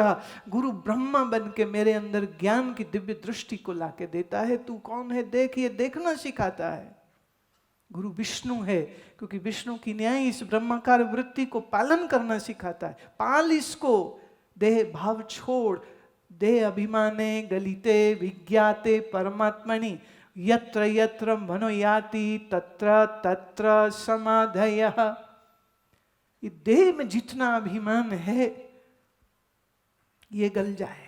गुरु ब्रह्मा बन के मेरे अंदर ज्ञान की दिव्य दृष्टि को लाके देता है। तू कौन है देख, ये देखना सिखाता है। गुरु विष्णु है, क्योंकि विष्णु की न्याय इस ब्रह्माकार वृत्ति को पालन करना सिखाता है। पाल इसको, देह भाव छोड़, देह अभिमाने गलिते विज्ञाते परमात्मनि, यत्र यत्र मनोयाति तत्र तत्र समाधयः। ये देह में जितना अभिमान है ये गल जाए।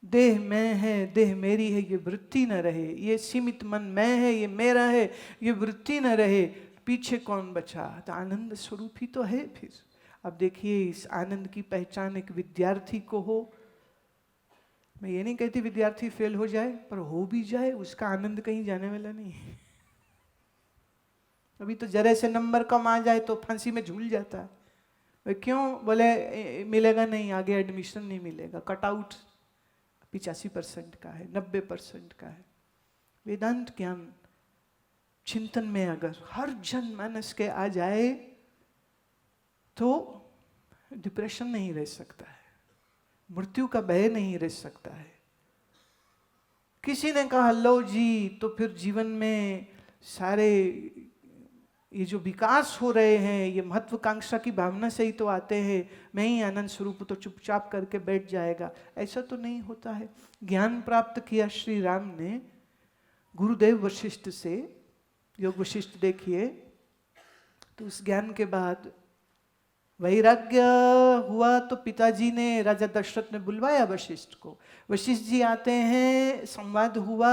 देह मैं है, देह मेरी है, ये वृत्ति न रहे। ये सीमित मन मैं है, ये मेरा है, ये वृत्ति न रहे। पीछे कौन बचा? तो आनंद स्वरूप ही तो है। फिर अब देखिए, इस आनंद की पहचान एक विद्यार्थी को हो। मैं ये नहीं कहती विद्यार्थी फेल हो जाए, पर हो भी जाए उसका आनंद कहीं जाने वाला नहीं है। अभी तो जरा से नंबर कम आ जाए तो फांसी में झूल जाता है। क्यों? बोले मिलेगा नहीं, आगे एडमिशन नहीं मिलेगा, कट आउट 85% का है, 90% का है। वेदांत ज्ञान चिंतन में अगर हर जन मानस के आ जाए तो डिप्रेशन नहीं रह सकता है, मृत्यु का भय नहीं रह सकता है। किसी ने कहा लो जी, तो फिर जीवन में सारे ये जो विकास हो रहे हैं ये महत्वाकांक्षा की भावना से ही तो आते हैं, मैं ही आनंद स्वरूप, तो चुपचाप करके बैठ जाएगा। ऐसा तो नहीं होता है। ज्ञान प्राप्त किया श्री राम ने गुरुदेव वशिष्ठ से, योग वशिष्ठ देखिए, तो उस ज्ञान के बाद वैराग्य हुआ तो पिताजी ने, राजा दशरथ ने बुलवाया वशिष्ठ को। वशिष्ठ जी आते हैं, संवाद हुआ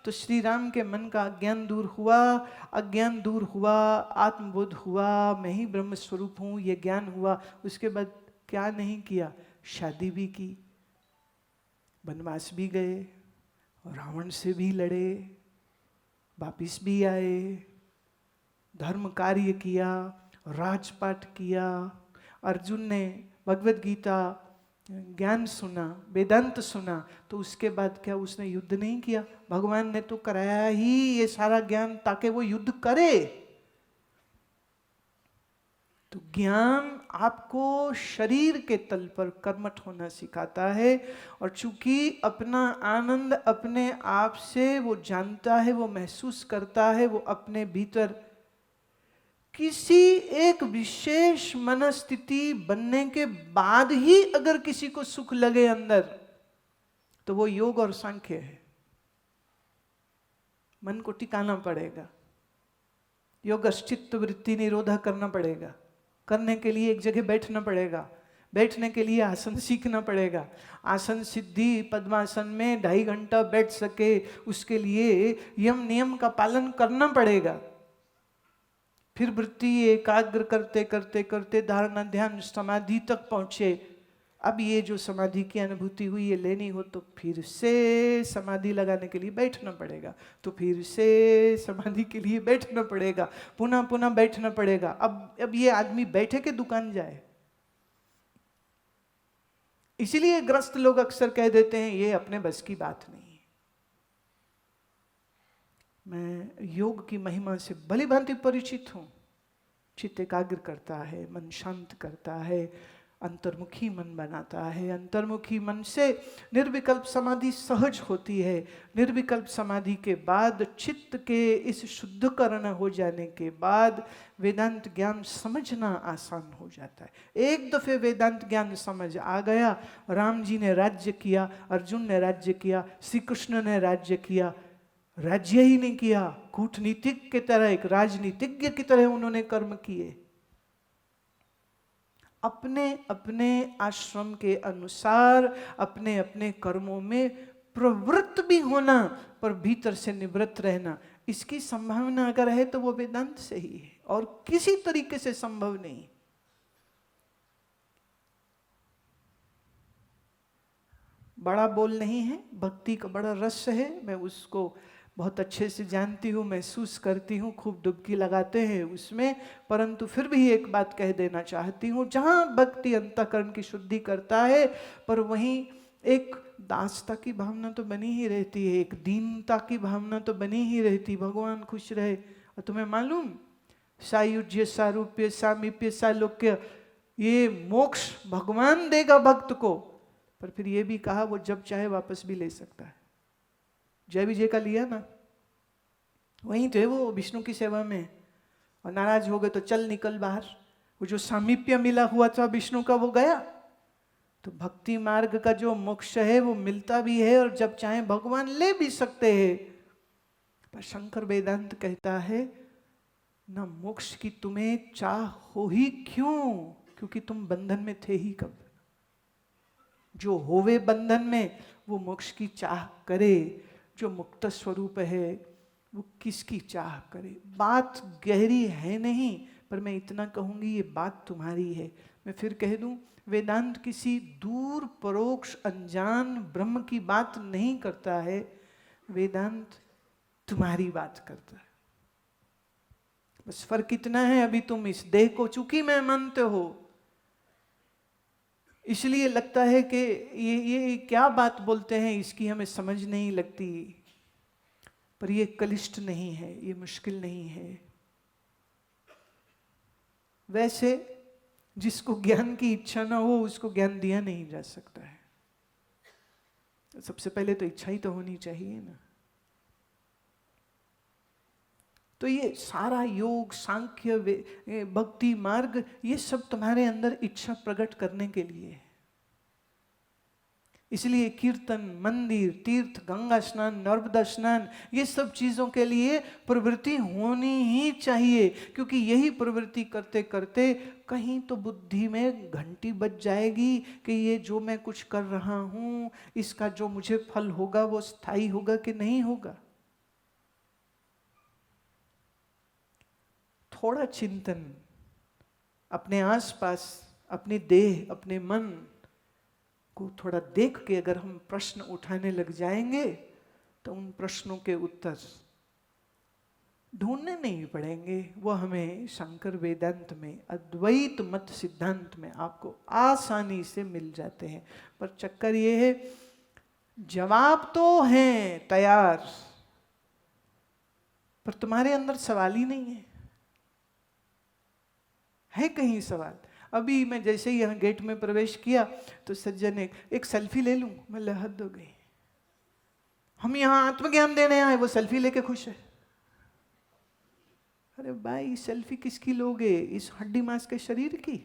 तो श्री राम के मन का अज्ञान दूर हुआ, अज्ञान दूर हुआ, आत्मबोध हुआ, मैं ही ब्रह्म स्वरूप हूँ, ये ज्ञान हुआ। उसके बाद क्या नहीं किया, शादी भी की, वनवास भी गए, रावण से भी लड़े, वापिस भी आए, धर्म कार्य किया, राजपाट किया। अर्जुन ने भगवद गीता ज्ञान सुना, वेदांत सुना, तो उसके बाद क्या उसने युद्ध नहीं किया? भगवान ने तो कराया ही ये सारा ज्ञान ताकि वो युद्ध करे। तो ज्ञान आपको शरीर के तल पर कर्मठ होना सिखाता है, और चूंकि अपना आनंद अपने आप से वो जानता है, वो महसूस करता है, वो अपने भीतर किसी एक विशेष मनस्थिति बनने के बाद ही अगर किसी को सुख लगे अंदर, तो वो योग और सांख्य है। मन को टिकाना पड़ेगा, योगश्चित्त वृत्ति निरोधा करना पड़ेगा, करने के लिए एक जगह बैठना पड़ेगा, बैठने के लिए आसन सीखना पड़ेगा। आसन सिद्धि पद्मासन में 2.5 घंटा बैठ सके, उसके लिए यम नियम का पालन करना पड़ेगा। फिर वृत्ति एकाग्र करते करते करते धारणा ध्यान समाधि तक पहुंचे। अब ये जो समाधि की अनुभूति हुई ये लेनी हो तो फिर से समाधि लगाने के लिए बैठना पड़ेगा, तो फिर से समाधि के लिए बैठना पड़ेगा, पुनः पुनः बैठना पड़ेगा। अब ये आदमी बैठे के दुकान जाए। इसीलिए ग्रस्त लोग अक्सर कह देते हैं ये अपने बस की बात नहीं है। मैं योग की महिमा से भली भांति परिचित हूँ। चित्त एकाग्र करता है, मन शांत करता है, अंतर्मुखी मन बनाता है। अंतर्मुखी मन से निर्विकल्प समाधि सहज होती है। निर्विकल्प समाधि के बाद चित्त के इस शुद्धकरण हो जाने के बाद वेदांत ज्ञान समझना आसान हो जाता है। एक दफे वेदांत ज्ञान समझ आ गया, राम जी ने राज्य किया, अर्जुन ने राज्य किया, श्री कृष्ण ने राज्य किया, राज्य ही नहीं किया, कूटनीतिक की तरह, एक राजनीतिज्ञ की तरह उन्होंने कर्म किए। अपने अपने आश्रम के अनुसार अपने अपने कर्मों में प्रवृत्त भी होना, पर भीतर से निवृत्त रहना, इसकी संभावना अगर है तो वो वेदांत से ही है और किसी तरीके से संभव नहीं। बड़ा बोल नहीं है, भक्ति का बड़ा रस है, मैं उसको बहुत अच्छे से जानती हूँ, महसूस करती हूँ, खूब डुबकी लगाते हैं उसमें। परंतु फिर भी एक बात कह देना चाहती हूँ, जहाँ भक्ति अंतःकरण की शुद्धि करता है, पर वहीं एक दासता की भावना तो बनी ही रहती है, एक दीनता की भावना तो बनी ही रहती। भगवान खुश रहे। और तुम्हें मालूम, सायुज्य, सारूप्य, सामीप्य, सालोक्य, ये मोक्ष भगवान देगा भक्त को। पर फिर ये भी कहा वो जब चाहे वापस भी ले सकता है। जय विजय का लिया ना, वहीं थे वो विष्णु की सेवा में, और नाराज हो गए तो चल निकल बाहर। वो जो सामीप्य मिला हुआ था विष्णु का वो गया। तो भक्ति मार्ग का जो मोक्ष है वो मिलता भी है और जब चाहे भगवान ले भी सकते हैं। पर शंकर वेदांत कहता है ना, मोक्ष की तुम्हें चाह हो ही क्यों, क्योंकि तुम बंधन में थे ही कब। जो होवे बंधन में वो मोक्ष की चाह करे, जो मुक्त स्वरूप है वो किसकी चाह करे। बात गहरी है नहीं, पर मैं इतना कहूंगी ये बात तुम्हारी है। मैं फिर कह दूं, वेदांत किसी दूर परोक्ष अनजान ब्रह्म की बात नहीं करता है, वेदांत तुम्हारी बात करता है। बस फर्क इतना है, अभी तुम इस देह को चूंकि मैं मानते हो, इसलिए लगता है कि ये क्या बात बोलते हैं, इसकी हमें समझ नहीं लगती। पर ये कलिष्ठ नहीं है, ये मुश्किल नहीं है। वैसे जिसको ज्ञान की इच्छा ना हो उसको ज्ञान दिया नहीं जा सकता है। सबसे पहले तो इच्छा ही तो होनी चाहिए ना। तो ये सारा योग, सांख्य, भक्ति मार्ग, ये सब तुम्हारे अंदर इच्छा प्रकट करने के लिए है। इसलिए कीर्तन, मंदिर, तीर्थ, गंगा स्नान, नर्मदा स्नान, ये सब चीज़ों के लिए प्रवृत्ति होनी ही चाहिए, क्योंकि यही प्रवृत्ति करते करते कहीं तो बुद्धि में घंटी बज जाएगी कि ये जो मैं कुछ कर रहा हूँ, इसका जो मुझे फल होगा वो स्थायी होगा कि नहीं होगा। थोड़ा चिंतन अपने आसपास, अपनी देह, अपने मन को थोड़ा देख के अगर हम प्रश्न उठाने लग जाएंगे तो उन प्रश्नों के उत्तर ढूंढने नहीं पड़ेंगे, वो हमें शंकर वेदांत में, अद्वैत मत सिद्धांत में आपको आसानी से मिल जाते हैं। पर चक्कर ये है, जवाब तो हैं तैयार, पर तुम्हारे अंदर सवाल ही नहीं है कहीं सवाल? अभी मैं जैसे ही यहाँ गेट में प्रवेश किया तो सज्जन एक सेल्फी ले लूं, मैं हद हो गई। हम यहाँ आत्मज्ञान देने आए, वो सेल्फी लेके खुश है। अरे भाई, सेल्फी किसकी लोगे? इस हड्डी मांस के शरीर की?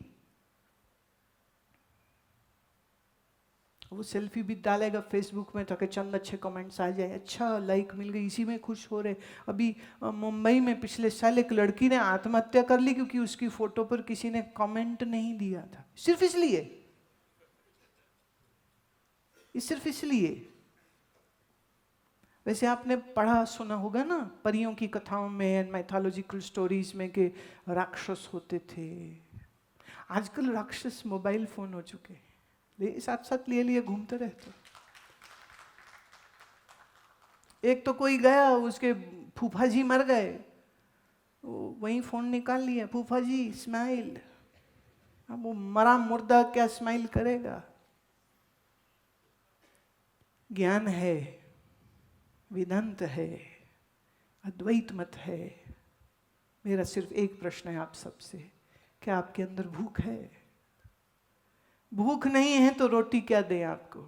वो सेल्फी भी डालेगा फेसबुक में ताकि चंद अच्छे कमेंट्स आ जाए, अच्छा लाइक मिल गई, इसी में खुश हो रहे। अभी मुंबई में पिछले साल एक लड़की ने आत्महत्या कर ली क्योंकि उसकी फोटो पर किसी ने कमेंट नहीं दिया था, सिर्फ इसलिए, सिर्फ इसलिए। वैसे आपने पढ़ा सुना होगा ना परियों की कथाओं में, मैथोलॉजिकल स्टोरीज में, कि राक्षस होते थे। आजकल राक्षस मोबाइल फोन हो चुके हैं, साथ साथ लिए घूमते रहते। एक तो कोई गया, उसके फूफा जी मर गए, वहीं फोन निकाल लिया, फूफा जी स्माइल। अब वो मरा मुर्दा क्या स्माइल करेगा? ज्ञान है, वेदांत है, अद्वैत मत है। मेरा सिर्फ एक प्रश्न है आप सबसे, क्या आपके अंदर भूख है? भूख नहीं है तो रोटी क्या दें आपको?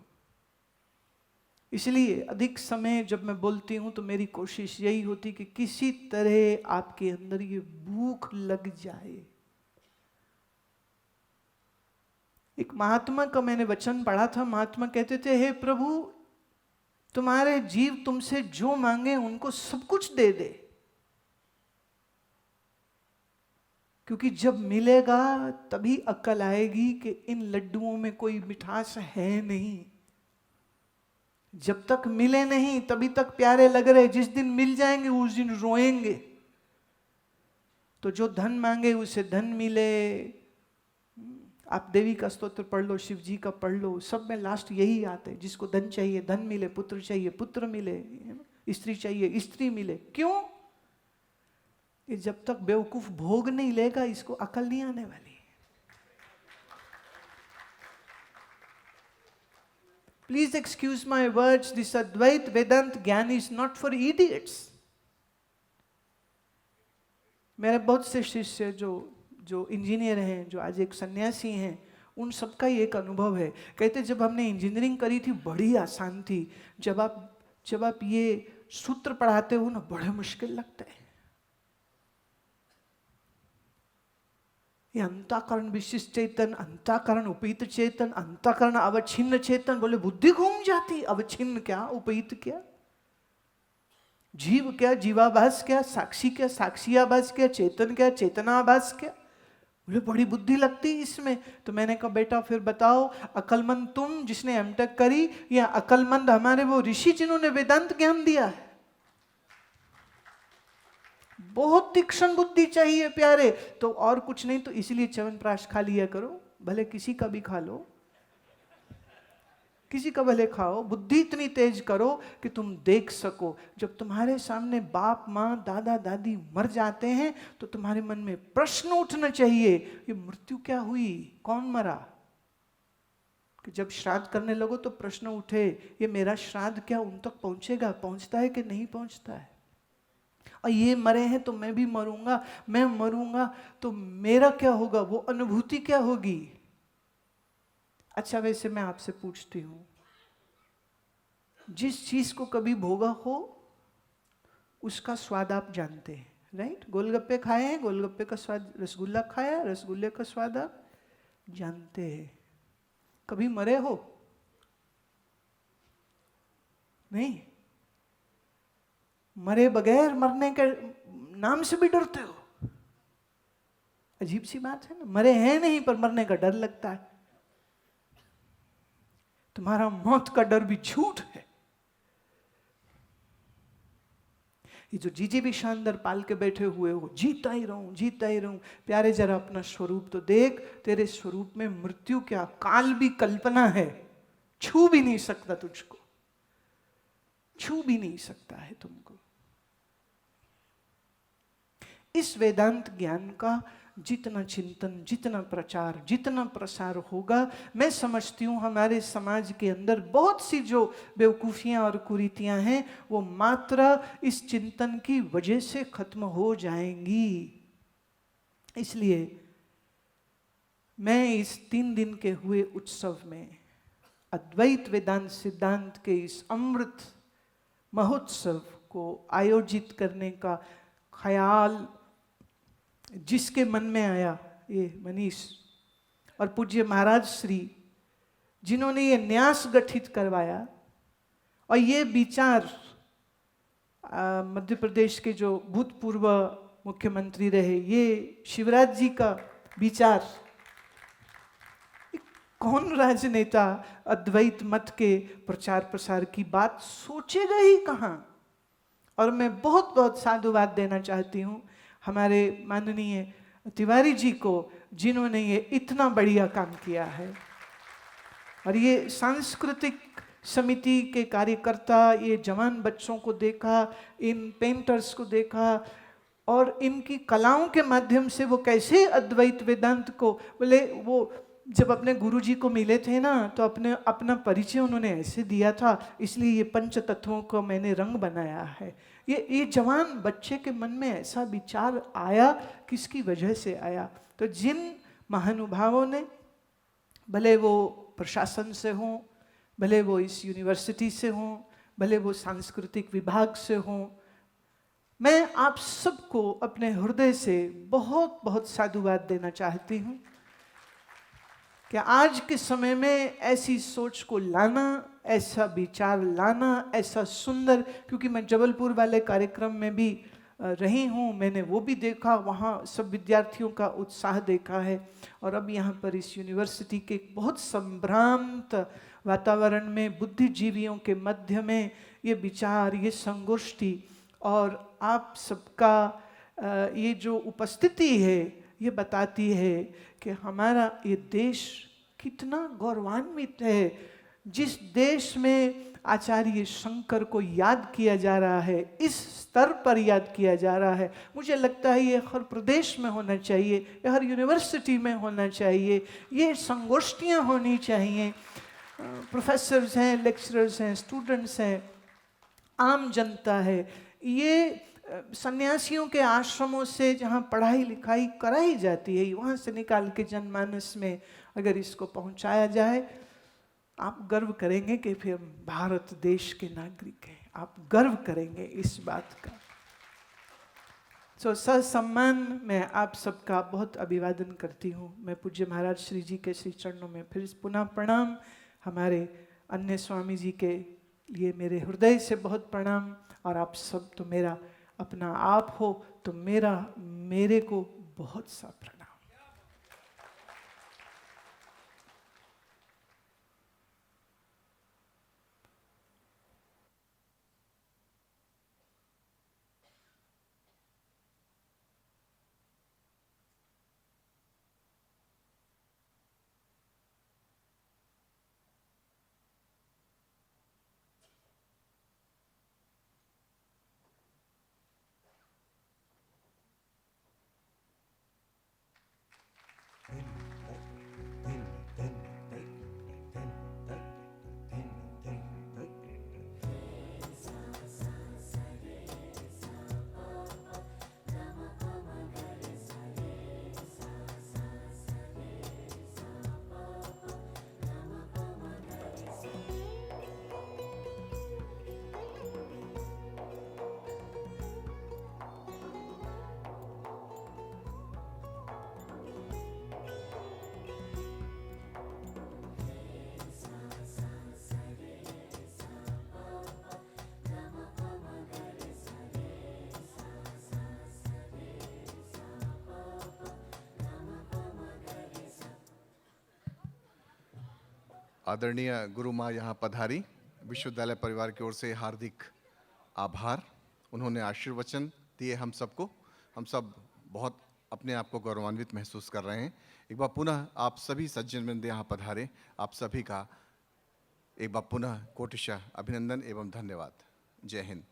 इसलिए अधिक समय जब मैं बोलती हूं तो मेरी कोशिश यही होती कि किसी तरह आपके अंदर ये भूख लग जाए। एक महात्मा का मैंने वचन पढ़ा था, महात्मा कहते थे, हे प्रभु, तुम्हारे जीव तुमसे जो मांगे उनको सब कुछ दे दे, क्योंकि जब मिलेगा तभी अक्ल आएगी कि इन लड्डुओं में कोई मिठास है नहीं। जब तक मिले नहीं तभी तक प्यारे लग रहे, जिस दिन मिल जाएंगे उस दिन रोएंगे। तो जो धन मांगे उसे धन मिले। आप देवी का स्तोत्र पढ़ लो, शिव जी का पढ़ लो, सब में लास्ट यही आते, जिसको धन चाहिए धन मिले, पुत्र चाहिए पुत्र मिले, स्त्री चाहिए स्त्री मिले। क्यों? ये जब तक बेवकूफ भोग नहीं लेगा इसको अकल नहीं आने वाली। Please excuse my words, this Advaita Vedanta gyan is not for idiots. मेरे बहुत से शिष्य जो इंजीनियर हैं, जो आज एक सन्यासी हैं, उन सबका ही एक अनुभव है। कहते जब हमने इंजीनियरिंग करी थी बड़ी आसान थी, जब आप ये सूत्र पढ़ाते हो ना बड़े मुश्किल लगता है। ये अंतःकरण विशिष्ट चेतन, अंतःकरण उपहित चेतन, अंतःकरण अवच्छिन्न चेतन, बोले बुद्धि घूम जाती। अवच्छिन्न क्या, उपहित क्या, जीव क्या, जीवाभास क्या, साक्षी क्या, साक्षियाभास क्या, चेतन क्या, चेतनाभास क्या? बोले बड़ी बुद्धि लगती इसमें। तो मैंने कहा बेटा फिर बताओ, अकलमंद तुम जिसने एमटेक करी, या अकलमंद हमारे वो ऋषि जिन्होंने वेदांत ज्ञान दिया है? बहुत तीक्ष्ण बुद्धि चाहिए प्यारे। तो और कुछ नहीं तो इसलिए च्यवनप्राश खा लिया करो, भले किसी का भी खा लो, किसी का भले खाओ। बुद्धि इतनी तेज करो कि तुम देख सको। जब तुम्हारे सामने बाप माँ दादा दादी मर जाते हैं तो तुम्हारे मन में प्रश्न उठना चाहिए, ये मृत्यु क्या हुई, कौन मरा? कि जब श्राद्ध करने लगो तो प्रश्न उठे, ये मेरा श्राद्ध क्या उन तक पहुंचेगा, पहुंचता है कि नहीं पहुंचता है? और ये मरे हैं तो मैं भी मरूंगा, मैं मरूंगा तो मेरा क्या होगा, वो अनुभूति क्या होगी? अच्छा वैसे मैं आपसे पूछती हूं, जिस चीज को कभी भोगा हो उसका स्वाद आप जानते हैं, राइट? गोलगप्पे खाए हैं, गोलगप्पे का स्वाद, रसगुल्ला खाया, रसगुल्ले का स्वाद आप जानते हैं। कभी मरे हो? नहीं, मरे बगैर मरने के नाम से भी डरते हो। अजीब सी बात है ना, मरे हैं नहीं पर मरने का डर लगता है। तुम्हारा मौत का डर भी झूठ है। ये जो जीजी भी शानदार पाल के बैठे हुए हो, जीता ही रहूं जीता ही रहूं। प्यारे जरा अपना स्वरूप तो देख, तेरे स्वरूप में मृत्यु क्या, काल भी कल्पना है, छू भी नहीं सकता तुझको, छू भी नहीं सकता है तुमको। इस वेदांत ज्ञान का जितना चिंतन, जितना प्रचार, जितना प्रसार होगा, मैं समझती हूँ हमारे समाज के अंदर बहुत सी जो बेवकूफ़ियाँ और कुरीतियाँ हैं वो मात्र इस चिंतन की वजह से खत्म हो जाएंगी। इसलिए मैं इस 3 दिन के हुए उत्सव में अद्वैत वेदांत सिद्धांत के इस अमृत महोत्सव को आयोजित करने का ख्याल जिसके मन में आया, ये मनीष और पूज्य महाराज श्री जिन्होंने ये न्यास गठित करवाया, और ये विचार मध्य प्रदेश के जो भूतपूर्व मुख्यमंत्री रहे, ये शिवराज जी का विचार। कौन राजनेता अद्वैत मत के प्रचार प्रसार की बात सोचेगा ही कहाँ। और मैं बहुत बहुत साधुवाद देना चाहती हूँ हमारे माननीय तिवारी जी को, जिन्होंने ये इतना बढ़िया काम किया है। और ये सांस्कृतिक समिति के कार्यकर्ता, ये जवान बच्चों को देखा, इन पेंटर्स को देखा, और इनकी कलाओं के माध्यम से वो कैसे अद्वैत वेदांत को, बोले वो जब अपने गुरुजी को मिले थे ना, तो अपना परिचय उन्होंने ऐसे दिया था, इसलिए ये पंच तत्वों को मैंने रंग बनाया है। ये जवान बच्चे के मन में ऐसा विचार आया, किसकी वजह से आया? तो जिन महानुभावों ने, भले वो प्रशासन से हों, भले वो इस यूनिवर्सिटी से हों, भले वो सांस्कृतिक विभाग से हों, मैं आप सबको अपने हृदय से बहुत बहुत साधुवाद देना चाहती हूँ कि आज के समय में ऐसी सोच को लाना, ऐसा विचार लाना, ऐसा सुंदर, क्योंकि मैं जबलपुर वाले कार्यक्रम में भी रही हूँ, मैंने वो भी देखा, वहाँ सब विद्यार्थियों का उत्साह देखा है। और अब यहाँ पर इस यूनिवर्सिटी के बहुत संभ्रांत वातावरण में बुद्धिजीवियों के मध्य में ये विचार, ये संगोष्ठी और आप सबका ये जो उपस्थिति है, ये बताती है कि हमारा ये देश कितना गौरवान्वित है। जिस देश में आचार्य शंकर को याद किया जा रहा है, इस स्तर पर याद किया जा रहा है, मुझे लगता है ये हर प्रदेश में होना चाहिए, ये हर यूनिवर्सिटी में होना चाहिए, ये संगोष्ठियाँ होनी चाहिए। प्रोफेसर्स हैं, लेक्चरर्स हैं, स्टूडेंट्स हैं, आम जनता है, ये सन्यासियों के आश्रमों से जहाँ पढ़ाई लिखाई कराई जाती है, वहाँ से निकाल के जनमानस में अगर इसको पहुँचाया जाए, आप गर्व करेंगे कि फिर भारत देश के नागरिक हैं, आप गर्व करेंगे इस बात का। ससम्मान मैं आप सबका बहुत अभिवादन करती हूँ। मैं पूज्य महाराज श्री जी के श्री चरणों में फिर पुनः प्रणाम, हमारे अन्य स्वामी जी के लिए मेरे हृदय से बहुत प्रणाम, और आप सब तो मेरा अपना आप हो, तो मेरे को बहुत सा प्रणाम। आदरणीय गुरु माँ यहाँ पधारी, विश्वविद्यालय परिवार की ओर से हार्दिक आभार। उन्होंने आशीर्वचन दिए हम सबको, हम सब बहुत अपने आप को गौरवान्वित महसूस कर रहे हैं। एक बार पुनः आप सभी सज्जनवृंद यहाँ पधारे, आप सभी का एक बार पुनः कोटिशः अभिनंदन एवं धन्यवाद। जय हिंद।